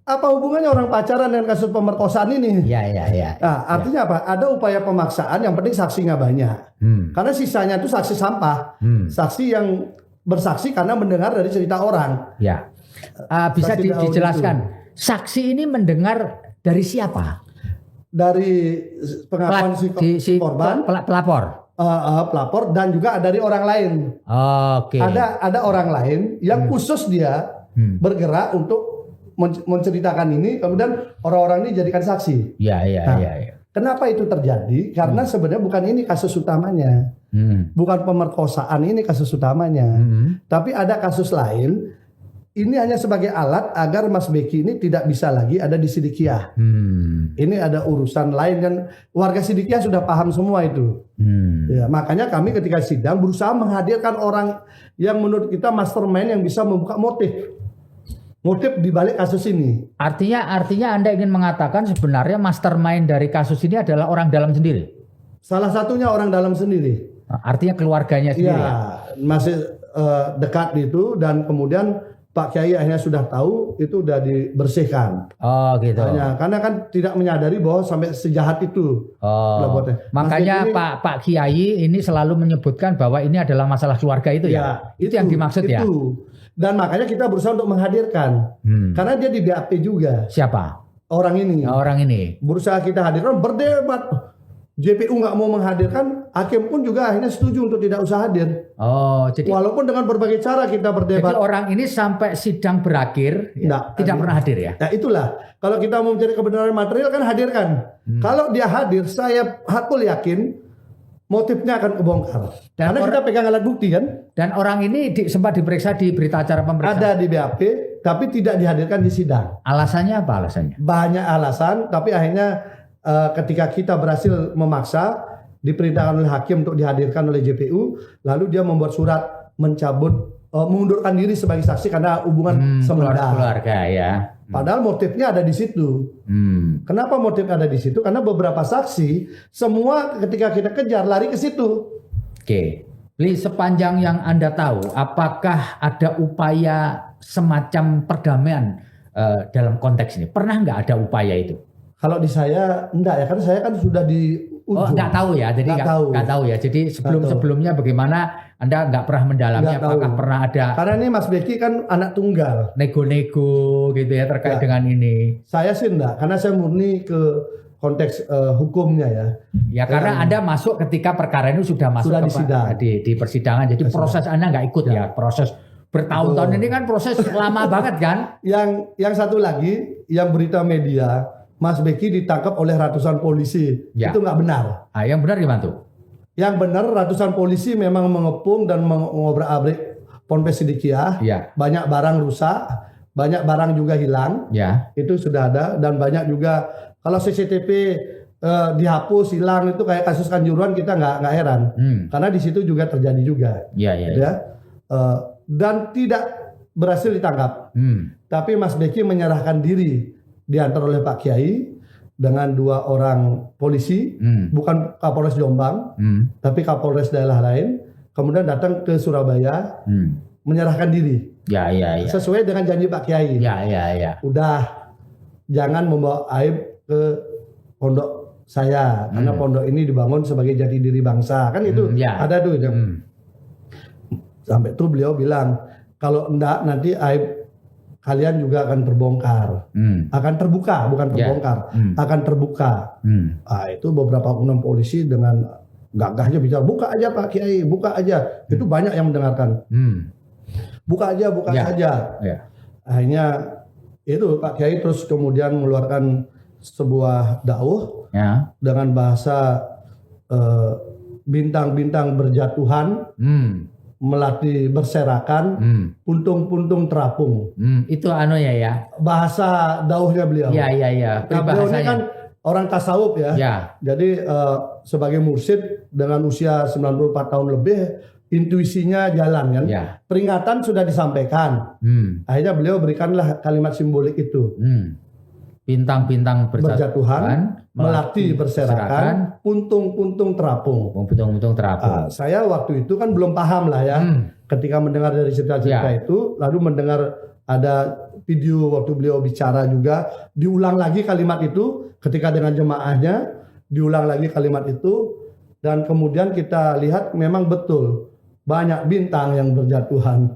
apa hubungannya orang pacaran dengan kasus pemerkosaan ini? Iya. Nah, artinya apa? Ada upaya pemaksaan, yang penting saksinya banyak. Karena sisanya itu saksi sampah. Saksi yang bersaksi karena mendengar dari cerita orang. Ya. Bisa Saksi dahulu dijelaskan. Saksi ini mendengar dari siapa? Dari pengakuan si korban, pelapor. pelapor, dan juga dari orang lain. Oke. Ada orang lain yang khusus dia bergerak untuk menceritakan ini, kemudian orang-orang ini jadikan saksi. Iya. Kenapa itu terjadi? Karena sebenarnya bukan ini kasus utamanya. Bukan pemerkosaan ini kasus utamanya. Tapi ada kasus lain. Ini hanya sebagai alat agar Mas Beki ini tidak bisa lagi ada di Sidikiah. Ini ada urusan lain, dan warga Sidikiah sudah paham semua itu. Ya, makanya kami ketika sidang berusaha menghadirkan orang yang menurut kita mastermind yang bisa membuka motif di balik kasus ini. Artinya Anda ingin mengatakan sebenarnya mastermind dari kasus ini adalah orang dalam sendiri. Salah satunya orang dalam sendiri. Artinya keluarganya sendiri. Ya, masih dekat itu, dan kemudian Pak Kiai akhirnya sudah tahu, itu udah dibersihkan. Oh gitu. Karena kan tidak menyadari bahwa sampai sejahat itu. Makanya Pak Kiai ini selalu menyebutkan bahwa ini adalah masalah keluarga itu ya. Itu yang dimaksud ya. Dan makanya kita berusaha untuk menghadirkan. Karena dia di BAP juga. Siapa? Orang ini. Orang ini. Berusaha kita hadirkan, berdebat. JPU nggak mau menghadirkan, hakim pun juga akhirnya setuju untuk tidak usah hadir. Jadi walaupun dengan berbagai cara kita berdebat. Jadi orang ini sampai sidang berakhir tidak pernah hadir ya. Nah itulah, kalau kita mau mencari kebenaran material kan hadirkan. Kalau dia hadir, saya hakul yakin motifnya akan kebongkar. Karena kita pegang alat bukti kan. Dan orang ini sempat diperiksa di berita acara pemeriksaan. Ada di BAP, tapi tidak dihadirkan di sidang. Alasannya apa alasannya? Banyak alasan, tapi akhirnya ketika kita berhasil memaksa, diperintahkan oleh hakim untuk dihadirkan oleh JPU, lalu dia membuat surat mencabut, mengundurkan diri sebagai saksi karena hubungan keluarga ya. Padahal motifnya ada di situ. Kenapa motifnya ada di situ? Karena beberapa saksi semua ketika kita kejar lari ke situ. Oke. Sepanjang yang Anda tahu, apakah ada upaya semacam perdamaian dalam konteks ini? Pernah nggak ada upaya itu? Kalau di saya enggak ya, karena saya kan sudah di ujung. Nggak tahu ya, jadi nggak tahu ya. Jadi sebelumnya bagaimana Anda nggak pernah mendalami apakah pernah ada? Karena ini Mas Beki kan anak tunggal. Nego-nego gitu ya terkait dengan ini. Saya sih enggak, karena saya murni ke konteks hukumnya ya. Ya karena Anda masuk ketika perkara ini sudah masuk di persidangan. Jadi proses Anda nggak ikut ya, proses bertahun-tahun ini kan proses lama banget kan. Yang satu lagi, yang berita media, Mas Beki ditangkap oleh ratusan polisi. Ya. Itu nggak benar. Yang benar gimana tuh? Yang benar ratusan polisi memang mengepung dan mengobrak-abrik Ponpes Sidikiah. Ya. Banyak barang rusak, banyak barang juga hilang. Ya. Itu sudah ada, dan banyak juga kalau CCTV dihapus, hilang, itu kayak kasus Kanjuruhan, kita nggak heran. Karena di situ juga terjadi juga. Ya. Dan tidak berhasil ditangkap. Tapi Mas Beki menyerahkan diri, diantar oleh Pak Kiai dengan 2 orang polisi, bukan Kapolres Jombang, tapi Kapolres daerah lain, kemudian datang ke Surabaya, menyerahkan diri. Ya. Sesuai dengan janji Pak Kiai. Ya. Udah, jangan membawa aib ke pondok saya, karena pondok ini dibangun sebagai jati diri bangsa, kan itu ada tuh. Sampai itu beliau bilang, kalau enggak nanti aib kalian juga akan terbongkar, akan terbuka, bukan terbongkar, akan terbuka. Nah, itu beberapa oknum polisi dengan gagahnya bicara, buka aja Pak Kiai, buka aja. Itu banyak yang mendengarkan. Buka aja. Akhirnya Itu Pak Kiai terus kemudian mengeluarkan sebuah dauh Ya. dengan bahasa bintang-bintang berjatuhan, melati berserakan, puntung-puntung terapung. Itu ya. Bahasa dauhnya beliau. Iya. Nah, beliau ini kan orang tasawuf ya. Ya. Jadi sebagai mursyid dengan usia 94 tahun lebih, intuisinya jalan kan. Ya. Peringatan sudah disampaikan. Akhirnya beliau berikanlah kalimat simbolik itu. Bintang-bintang berjatuhan, melati berserakan, puntung-puntung terapung. Puntung-puntung terapung. Saya waktu itu kan belum paham lah ya. Ketika mendengar dari cerita-cerita itu, lalu mendengar ada video waktu beliau bicara juga, diulang lagi kalimat itu ketika dengan jemaahnya, diulang lagi kalimat itu, dan kemudian kita lihat memang betul banyak bintang yang berjatuhan,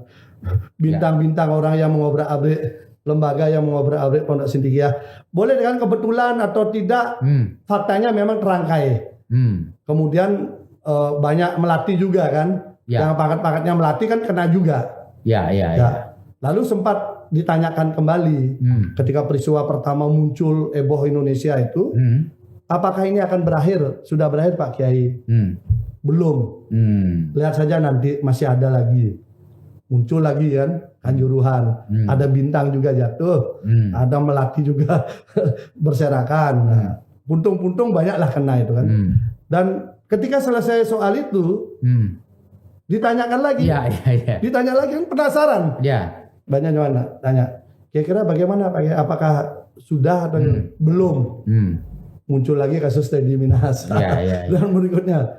bintang-bintang orang yang mengobrak-abrik lembaga yang mengobrak-abrik Pondok Sintikiah. Boleh dengan kebetulan atau tidak, faktanya memang terangkai. Kemudian banyak melati juga kan, yang pangkat-pangkatnya melati kan kena juga. Ya. Lalu sempat ditanyakan kembali ketika peristiwa pertama muncul heboh Indonesia itu, apakah ini akan berakhir? Sudah berakhir Pak Kiai? Belum. Lihat saja nanti masih ada lagi. Muncul lagi kan Kanjuruhan, ada bintang juga jatuh, ada melati juga berserakan. Nah, puntung-puntung banyaklah kena itu kan. Dan ketika selesai soal itu, ditanyakan lagi, ditanya lagi kan penasaran. Banyak mana tanya, kira-kira bagaimana Pak? Apakah sudah atau belum? Muncul lagi kasus Teddy Minahasa dan berikutnya.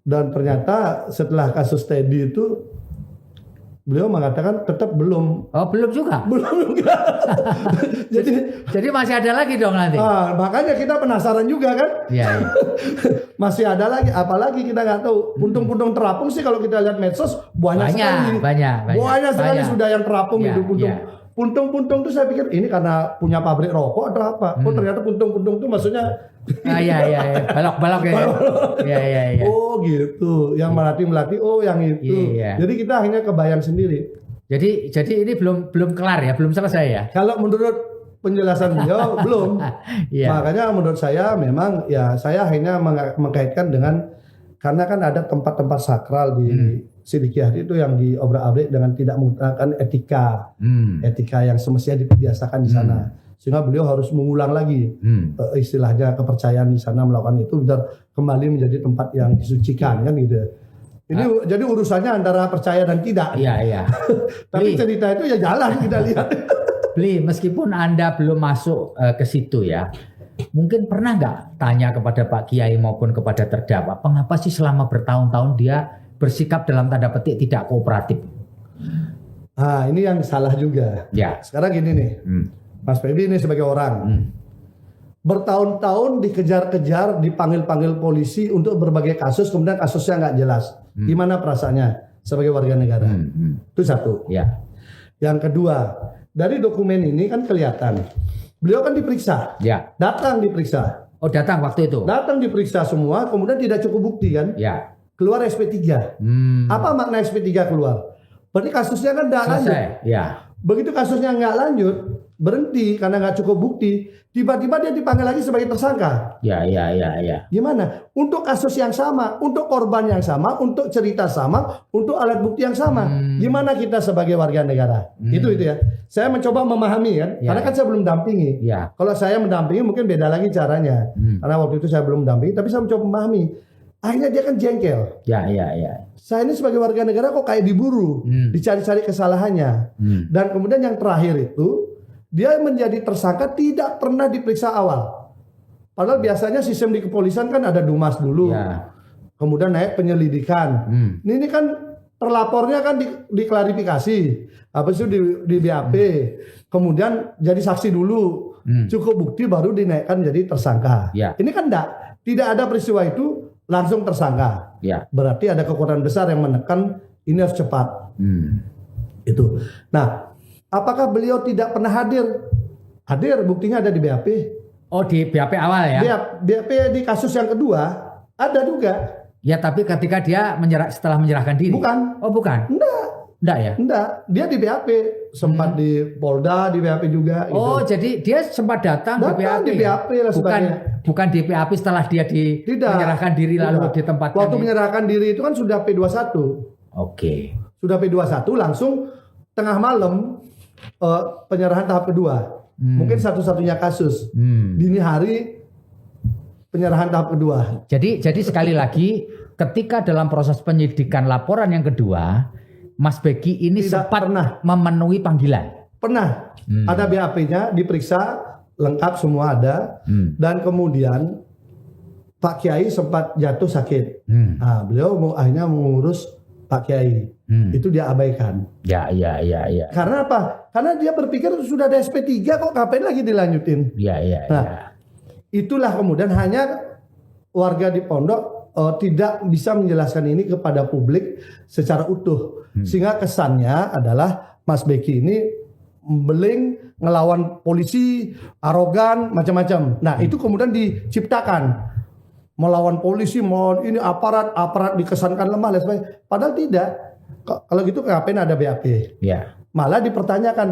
Dan ternyata setelah kasus Teddy itu beliau mengatakan tetap belum. Oh, belum juga? Belum juga. jadi masih ada lagi dong nanti. Makanya kita penasaran juga kan. Iya. Masih ada lagi, apalagi kita nggak tahu. Puntung-puntung terapung sih kalau kita lihat medsos banyak sekali. Banyak sekali sudah yang terapung itu puntung. Puntung-puntung itu saya pikir ini karena punya pabrik rokok atau apa? Oh ternyata puntung-puntung itu maksudnya balok-balok ya. Iya. Oh gitu, yang melati-melati, oh yang itu. Jadi kita akhirnya kebayang sendiri. Jadi ini belum kelar ya, belum selesai ya. Kalau menurut penjelasan beliau belum. Makanya menurut saya memang ya saya akhirnya mengkaitkan dengan karena kan ada tempat-tempat sakral di Siddiqiyah itu yang diobrak-abrik dengan tidak menggunakan etika yang semestinya dibiasakan di sana. Sehingga beliau harus mengulang lagi istilahnya kepercayaan di sana melakukan itu biar kembali menjadi tempat yang disucikan kan gitu. Ini jadi urusannya antara percaya dan tidak. Iya. Tapi cerita itu ya jalan kita lihat. Meskipun Anda belum masuk ke situ ya, mungkin pernah nggak tanya kepada Pak Kiai maupun kepada terdakwa, mengapa sih selama bertahun-tahun dia bersikap dalam tanda petik tidak kooperatif? Ini yang salah juga. Ya. Sekarang gini nih, Mas Feby ini sebagai orang bertahun-tahun dikejar-kejar, dipanggil-panggil polisi untuk berbagai kasus, kemudian kasusnya nggak jelas. Gimana perasaannya sebagai warga negara? Itu satu. Ya. Yang kedua, dari dokumen ini kan kelihatan beliau kan diperiksa, datang diperiksa. Oh datang waktu itu? Datang diperiksa semua, kemudian tidak cukup bukti kan? Ya. Keluar SP3. Apa makna SP3 keluar? Berarti kasusnya kan tidak lanjut. Ya. Begitu kasusnya nggak lanjut, berhenti karena nggak cukup bukti, tiba-tiba dia dipanggil lagi sebagai tersangka. Ya. Gimana? Untuk kasus yang sama, untuk korban yang sama, untuk cerita sama, untuk alat bukti yang sama. Gimana kita sebagai warga negara? Itu ya. Saya mencoba memahami kan, karena kan saya belum dampingi. Kalau saya mendampingi mungkin beda lagi caranya. Karena waktu itu saya belum mendampingi, tapi saya mencoba memahami. Akhirnya dia kan jengkel. Ya. Saya ini sebagai warga negara kok kayak diburu, dicari-cari kesalahannya. Dan kemudian yang terakhir itu, dia menjadi tersangka tidak pernah diperiksa awal. Padahal biasanya sistem di kepolisian kan ada dumas dulu, kemudian naik penyelidikan. Ini kan terlapornya kan diklarifikasi, habis itu di BAP, kemudian jadi saksi dulu, cukup bukti baru dinaikkan jadi tersangka. Ini kan tidak ada peristiwa itu langsung tersangka. Berarti ada kekuatan besar yang menekan ini harus cepat. Itu. Nah, apakah beliau tidak pernah hadir? Hadir, buktinya ada di BAP. Oh di BAP awal ya? BAP di kasus yang kedua ada juga. Ya tapi ketika dia setelah menyerahkan diri. Bukan. Oh bukan. Enggak. Enggak ya? Enggak, dia di BAP, sempat di Polda, di BAP juga. Oh, gitu. jadi dia sempat datang di BAP. Di BAP lah sebagainya. Bukan di BAP setelah dia menyerahkan diri lalu ditempatkan. Waktu menyerahkan diri itu kan sudah P21. Oke. Sudah P21 langsung tengah malam penyerahan tahap kedua. Mungkin satu-satunya kasus. Dini hari penyerahan tahap kedua. Jadi sekali lagi ketika dalam proses penyidikan laporan yang kedua, Mas Beki ini sempat memenuhi panggilan. Pernah. Ada BAP-nya diperiksa lengkap semua ada. Dan kemudian Pak Kiai sempat jatuh sakit. Nah, beliau akhirnya mengurus Pak Kiai. Itu dia abaikan. Ya. Karena apa? Karena dia berpikir sudah ada SP3 kok ngapain lagi dilanjutin. Nah, itulah kemudian hanya warga di pondok tidak bisa menjelaskan ini kepada publik secara utuh. Sehingga kesannya adalah Mas Beki ini beling, ngelawan polisi, arogan, macam-macam. Nah, itu kemudian diciptakan. Melawan polisi, melawan ini aparat dikesankan lemah dan sebagainya. Padahal tidak. Kalau gitu ngapain ada BAP? Ya. Malah dipertanyakan,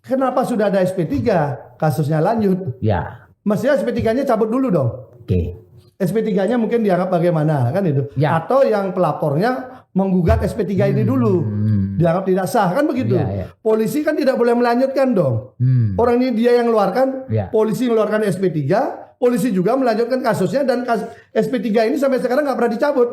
kenapa sudah ada SP3? Kasusnya lanjut. Ya. Mestinya SP3-nya cabut dulu dong. Oke. SP3-nya mungkin dianggap bagaimana kan itu. Ya. Atau yang pelapornya menggugat SP3 ini dulu. Dianggap tidak sah kan begitu. Ya. Polisi kan tidak boleh melanjutkan dong. Orang ini dia yang mengeluarkan, polisi mengeluarkan SP3, polisi juga melanjutkan kasusnya dan SP3 ini sampai sekarang nggak pernah dicabut.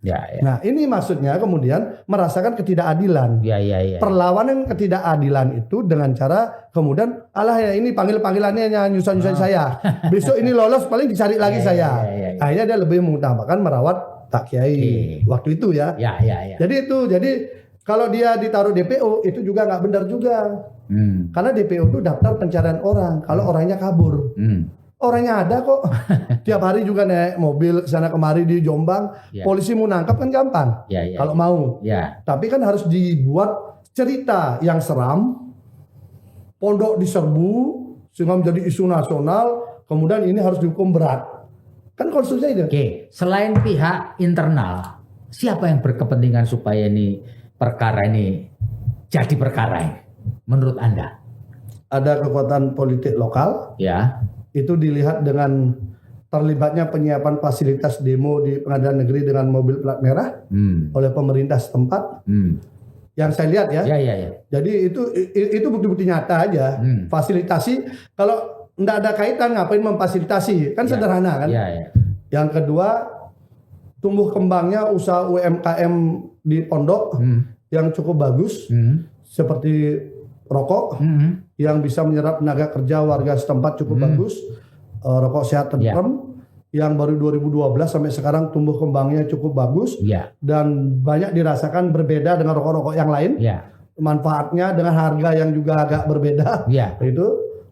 Ya. Nah, ini maksudnya kemudian merasakan ketidakadilan. Ya. Perlawanan ketidakadilan itu dengan cara kemudian ya ini panggilannya hanya nyusahin saya. Besok ini lolos paling dicari lagi saya. Akhirnya dia lebih mengutamakan merawat Pak Kiai waktu itu ya. Ya. Jadi kalau dia ditaruh DPO itu juga nggak benar juga. Karena DPO itu daftar pencarian orang. Kalau orangnya kabur. Orangnya ada kok. Tiap hari juga naik mobil kesana kemari di Jombang. Polisi mau nangkap kan gampang. Kalau mau. Tapi kan harus dibuat cerita yang seram. Pondok diserbu sehingga menjadi isu nasional. Kemudian ini harus dihukum berat. Kan konstruksinya itu. Oke. Selain pihak internal, siapa yang berkepentingan supaya ini perkara ini jadi perkara ini? Menurut Anda? Ada kekuatan politik lokal. Ya. Itu dilihat dengan terlibatnya penyiapan fasilitas demo di pengadilan negeri dengan mobil plat merah oleh pemerintah setempat. Yang saya lihat ya. Jadi itu bukti-bukti nyata aja. Fasilitasi kalau enggak ada kaitan ngapain memfasilitasi? Kan sederhana kan? Yang kedua, tumbuh kembangnya usaha UMKM di pondok yang cukup bagus seperti rokok yang bisa menyerap tenaga kerja warga setempat cukup bagus, rokok sehat tentrem yang baru 2012 sampai sekarang tumbuh kembangnya cukup bagus dan banyak dirasakan berbeda dengan rokok-rokok yang lain, manfaatnya dengan harga yang juga agak berbeda. Itu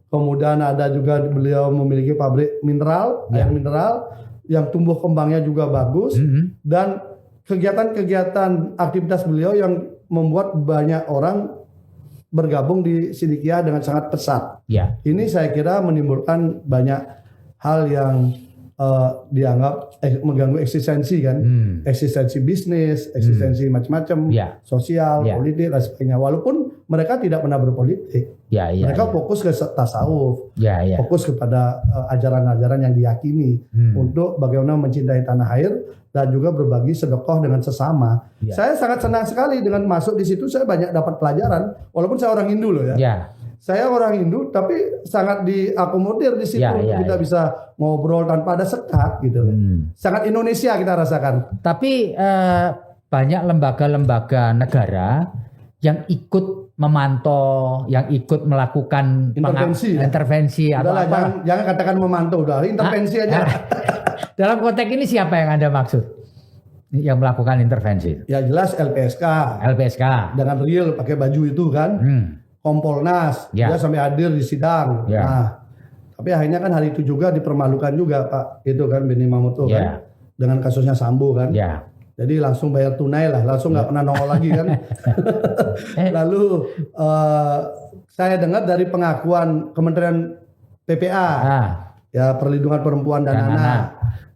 kemudian ada juga beliau memiliki pabrik mineral, air mineral yang tumbuh kembangnya juga bagus dan kegiatan-kegiatan aktivitas beliau yang membuat banyak orang bergabung di Sidikiyah dengan sangat pesat. Ini saya kira menimbulkan banyak hal yang dianggap mengganggu eksistensi kan, eksistensi bisnis, eksistensi macam-macam, sosial, politik dan sebagainya. Walaupun mereka tidak pernah berpolitik, mereka fokus ke tasawuf, fokus kepada ajaran-ajaran yang diyakini untuk bagaimana mencintai tanah air dan juga berbagi sedekah dengan sesama. Saya sangat senang sekali dengan masuk di situ. Saya banyak dapat pelajaran, walaupun saya orang Hindu loh ya. Saya orang Hindu, tapi sangat diakomodir di situ. Kita bisa ngobrol tanpa ada sekat gitu loh. Sangat Indonesia kita rasakan. Tapi banyak lembaga-lembaga negara yang ikut memantau, yang ikut melakukan intervensi atau apa? Jangan katakan memantau, udah intervensi aja. Dalam konteks ini siapa yang Anda maksud yang melakukan intervensi? Ya jelas LPSK. Dengan real pakai baju itu kan. Kompolnas, dia sampai hadir di sidang. Nah, tapi akhirnya kan hari itu juga dipermalukan juga Pak, itu kan Benny Mamoto kan, dengan kasusnya Sambo kan. Jadi langsung bayar tunai lah, langsung nggak pernah nongol lagi kan. Lalu saya dengar dari pengakuan Kementerian PPA, ya Perlindungan Perempuan dan Anak.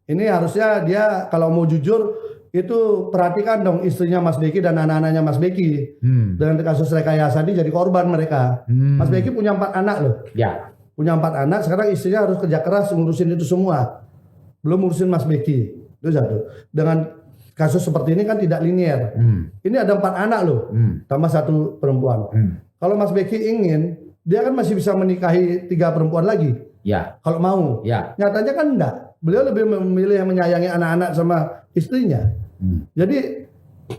Ini harusnya dia kalau mau jujur Itu perhatikan dong istrinya Mas Beki dan anak-anaknya Mas Beki. Dengan kasus rekayasa ini jadi korban mereka. Mas Beki punya 4 anak loh. Ya. Punya 4 anak, sekarang istrinya harus kerja keras ngurusin itu semua. Belum ngurusin Mas Beki. Itu satu. Dengan kasus seperti ini kan tidak linier. Ini ada 4 anak loh. Tambah 1 perempuan. Kalau Mas Beki ingin, dia kan masih bisa menikahi 3 perempuan lagi. Ya. Kalau mau. Ya. Nyatanya kan enggak. Beliau lebih memilih menyayangi anak-anak sama istrinya. Jadi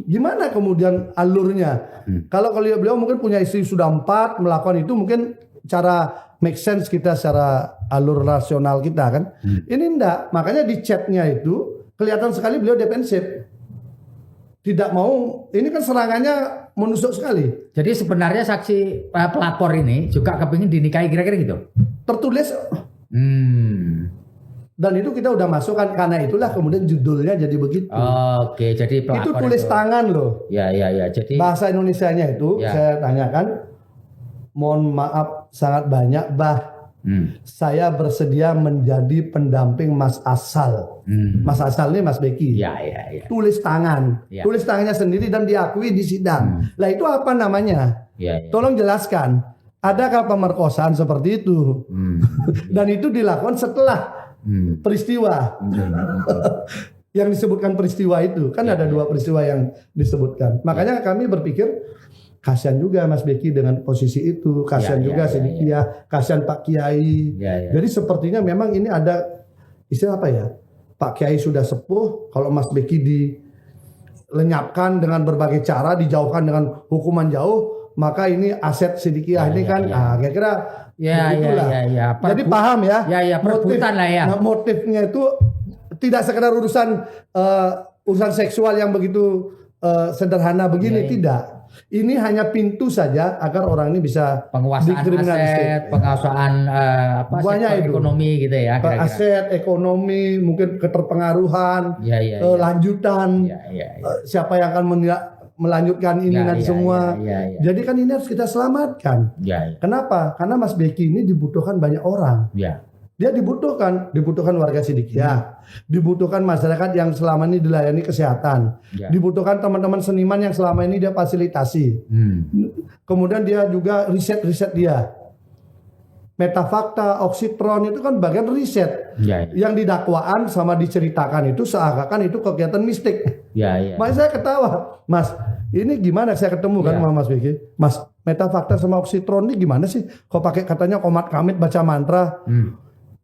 gimana kemudian alurnya? Kalau beliau mungkin punya istri sudah 4 melakukan itu, mungkin cara make sense kita secara alur rasional kita kan. Ini enggak. Makanya di chatnya itu kelihatan sekali beliau defensif. Tidak mau. Ini kan serangannya menusuk sekali. Jadi sebenarnya saksi pelapor ini juga kepingin dinikahi kira-kira gitu. Tertulis. Dan itu kita udah masukkan, karena itulah kemudian judulnya jadi begitu. Oke, jadi pelapor itu tulis tangan loh. Ya. Jadi bahasa Indonesianya itu saya tanyakan, mohon maaf sangat banyak, saya bersedia menjadi pendamping Mas Asal. Mas Asal ini Mas Beki. Ya. Tulis tangan, tulis tangannya sendiri dan diakui di sidang. Lah itu apa namanya? Tolong jelaskan. Adakah pemerkosaan seperti itu? Dan itu dilakukan setelah peristiwa. Yang disebutkan peristiwa itu kan ada 2 peristiwa yang disebutkan. Makanya kami berpikir kasihan juga Mas Beki dengan posisi itu, kasihan juga Sidikiyah, kasihan Pak Kiai. Jadi sepertinya memang ini ada istilah apa ya? Pak Kiai sudah sepuh, kalau Mas Beki dilenyapkan dengan berbagai cara, dijauhkan dengan hukuman jauh, maka ini aset Sidikiyah ini kan kira-kira ya. Jadi paham ya? Ya, perebutan lah ya. Motifnya itu tidak sekedar urusan seksual yang begitu sederhana begini, tidak. Ini hanya pintu saja agar orang ini bisa penguasaan aset, penguasaan ekonomi gitu ya. Kira-kira. Aset, ekonomi, mungkin keterpengaruhan, lanjutan, siapa yang akan melanjutkan ini nanti semua. Jadi kan ini harus kita selamatkan. Kenapa? Karena Mas Beki ini dibutuhkan banyak orang. Dia dibutuhkan warga Sidikiyah, dibutuhkan masyarakat yang selama ini dilayani kesehatan, dibutuhkan teman-teman seniman yang selama ini dia fasilitasi. Kemudian dia juga riset dia. Metafakta, oksitron itu kan bagian riset. Yang didakwaan sama diceritakan itu seakan-akan itu kegiatan mistik. Makanya saya ketawa, Mas. Ini gimana saya ketemu kan sama Mas Beki? Mas, metafakta sama oksitron ini gimana sih? Kok pakai katanya komat kamit baca mantra?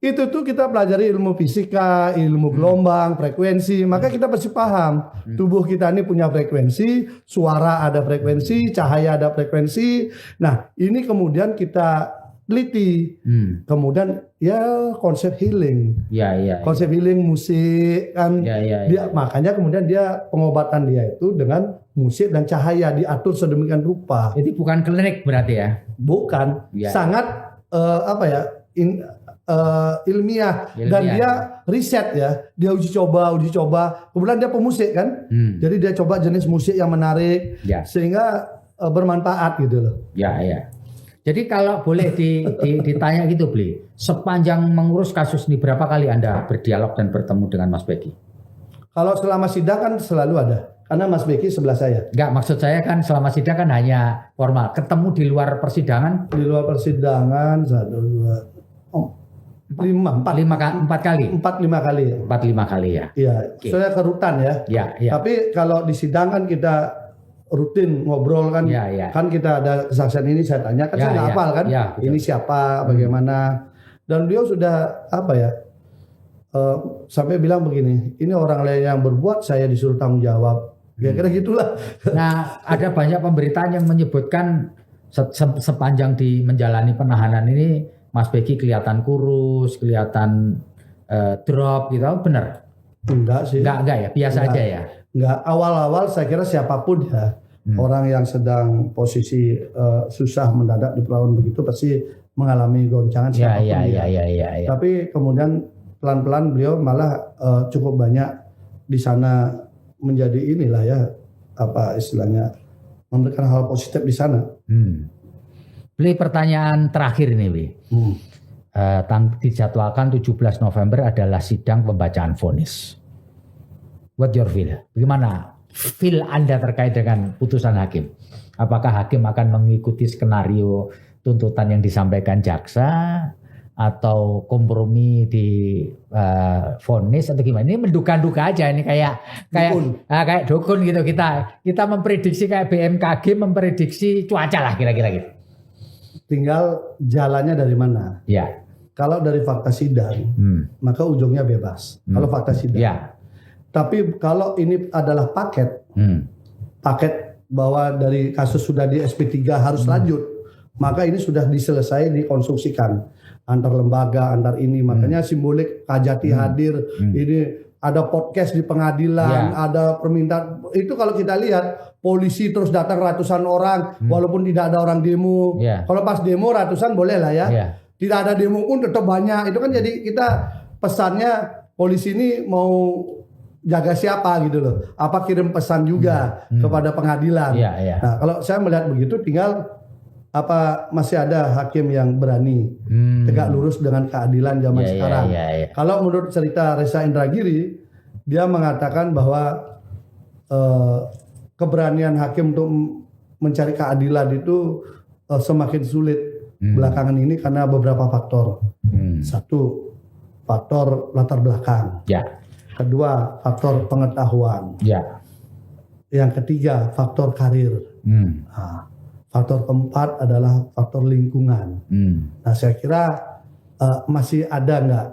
Itu tuh kita pelajari ilmu fisika, ilmu gelombang, frekuensi. Maka kita pasti paham tubuh kita ini punya frekuensi, suara ada frekuensi, cahaya ada frekuensi. Nah ini kemudian kita teliti. Kemudian ya konsep healing. Konsep healing musik kan. Dia, makanya kemudian dia pengobatan dia itu dengan musik dan cahaya diatur sedemikian rupa. Jadi bukan klinik berarti ya? Bukan. Sangat ilmiah dan dia riset ya, dia uji coba, kemudian dia pemusik kan, jadi dia coba jenis musik yang menarik sehingga bermanfaat gitu loh. Jadi kalau boleh ditanya gitu Bli, sepanjang mengurus kasus ini berapa kali Anda berdialog dan bertemu dengan Mas Beki? Kalau selama sidang kan selalu ada, karena Mas Beki sebelah saya. Enggak, maksud saya kan selama sidang kan hanya formal, ketemu di luar persidangan? Di luar persidangan 4 kali. 4-5 kali ya. Iya, saya ke rutan ya. Tapi kalau di sidang kan kita rutin ngobrol kan. Kan kita ada kesaksian ini saya tanya kan saya nggak hafal kan. Ini siapa, bagaimana. Dan beliau sudah sampai bilang begini, ini orang lain yang berbuat, saya disuruh tanggung jawab. Kira-kira gitulah. Nah, ada banyak pemberitaan yang menyebutkan sepanjang menjalani penahanan ini Mas Beki kelihatan kurus, kelihatan drop gitu, benar? Enggak sih. Enggak ya, biasa aja ya. Enggak, awal-awal saya kira siapapun ya, orang yang sedang posisi susah mendadak diperlawan begitu pasti mengalami goncangan siapapun ya. Tapi kemudian pelan-pelan beliau malah cukup banyak di sana menjadi inilah ya, apa istilahnya, memberikan hal positif di sana. Beli pertanyaan terakhir ini, Bli. Dijadwalkan 17 November adalah sidang pembacaan vonis. what your feel? Bagaimana feel Anda terkait dengan putusan hakim? Apakah hakim akan mengikuti skenario tuntutan yang disampaikan jaksa atau kompromi di vonis atau gimana? Ini menduga-duga aja, ini kayak dukun gitu. Kita memprediksi kayak BMKG memprediksi cuaca lah kira-kira gitu. Tinggal jalannya dari mana. Ya. Kalau dari fakta sidang, maka ujungnya bebas. Kalau fakta sidang. Ya. Tapi kalau ini adalah paket bahwa dari kasus sudah di SP3 harus lanjut, maka ini sudah diselesai, dikonstruksikan antar lembaga, antar ini. Makanya simbolik Kajati hadir, ini ada podcast di pengadilan, ada permintaan. Itu kalau kita lihat polisi terus datang ratusan orang, walaupun tidak ada orang demo. Kalau pas demo ratusan boleh lah ya. Tidak ada demo pun tetap banyak. Itu kan jadi kita pesannya polisi ini mau jaga siapa gitu loh. Apa kirim pesan juga kepada pengadilan. Nah, kalau saya melihat begitu, tinggal apa masih ada hakim yang berani tegak lurus dengan keadilan zaman sekarang. Kalau menurut cerita Reza Indragiri, dia mengatakan bahwa keberanian hakim untuk mencari keadilan itu semakin sulit belakangan ini karena beberapa faktor. Satu, faktor latar belakang. Kedua, faktor pengetahuan. Yang ketiga, faktor karir. Nah, faktor keempat adalah faktor lingkungan. Nah, saya kira masih ada nggak?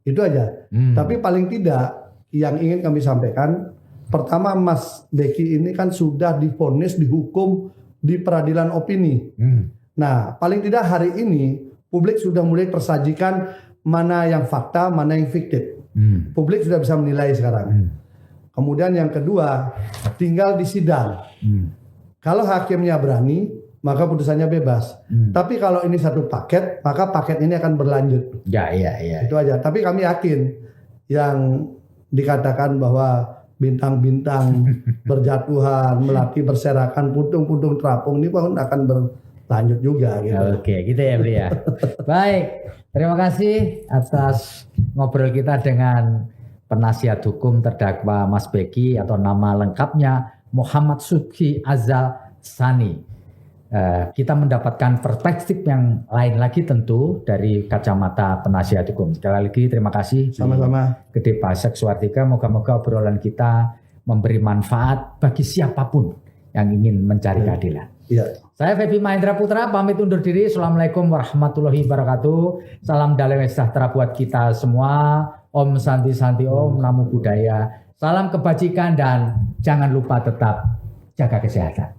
Itu aja. Tapi paling tidak yang ingin kami sampaikan, pertama Mas Beki ini kan sudah divonis, dihukum di peradilan opini. Nah, paling tidak hari ini publik sudah mulai tersajikan mana yang fakta, mana yang fiktif. Publik sudah bisa menilai sekarang. Kemudian yang kedua, tinggal di sidang. Kalau hakimnya berani, maka putusannya bebas. Tapi kalau ini satu paket, maka paket ini akan berlanjut. Itu aja. Tapi kami yakin yang dikatakan bahwa bintang-bintang berjatuhan, melati berserakan, putung-putung terapung ini pun akan berlanjut juga. Gitu. Oke, gitu ya Bri ya. Baik, terima kasih atas ngobrol kita dengan penasihat hukum terdakwa Mas Beki atau nama lengkapnya Muhammad Subhi Azal Sani. Kita mendapatkan perspektif yang lain lagi tentu dari kacamata penasihat hukum. Sekali lagi terima kasih. Sama-sama. Gede Pasek Suartika, moga-moga obrolan kita memberi manfaat bagi siapapun yang ingin mencari keadilan. Saya Febi Mahendra Putra pamit undur diri. Assalamualaikum warahmatullahi wabarakatuh. Salam damai sejahtera buat kita semua. Om Santi Santi Om, Namo Buddhaya. Salam kebajikan dan jangan lupa tetap jaga kesehatan.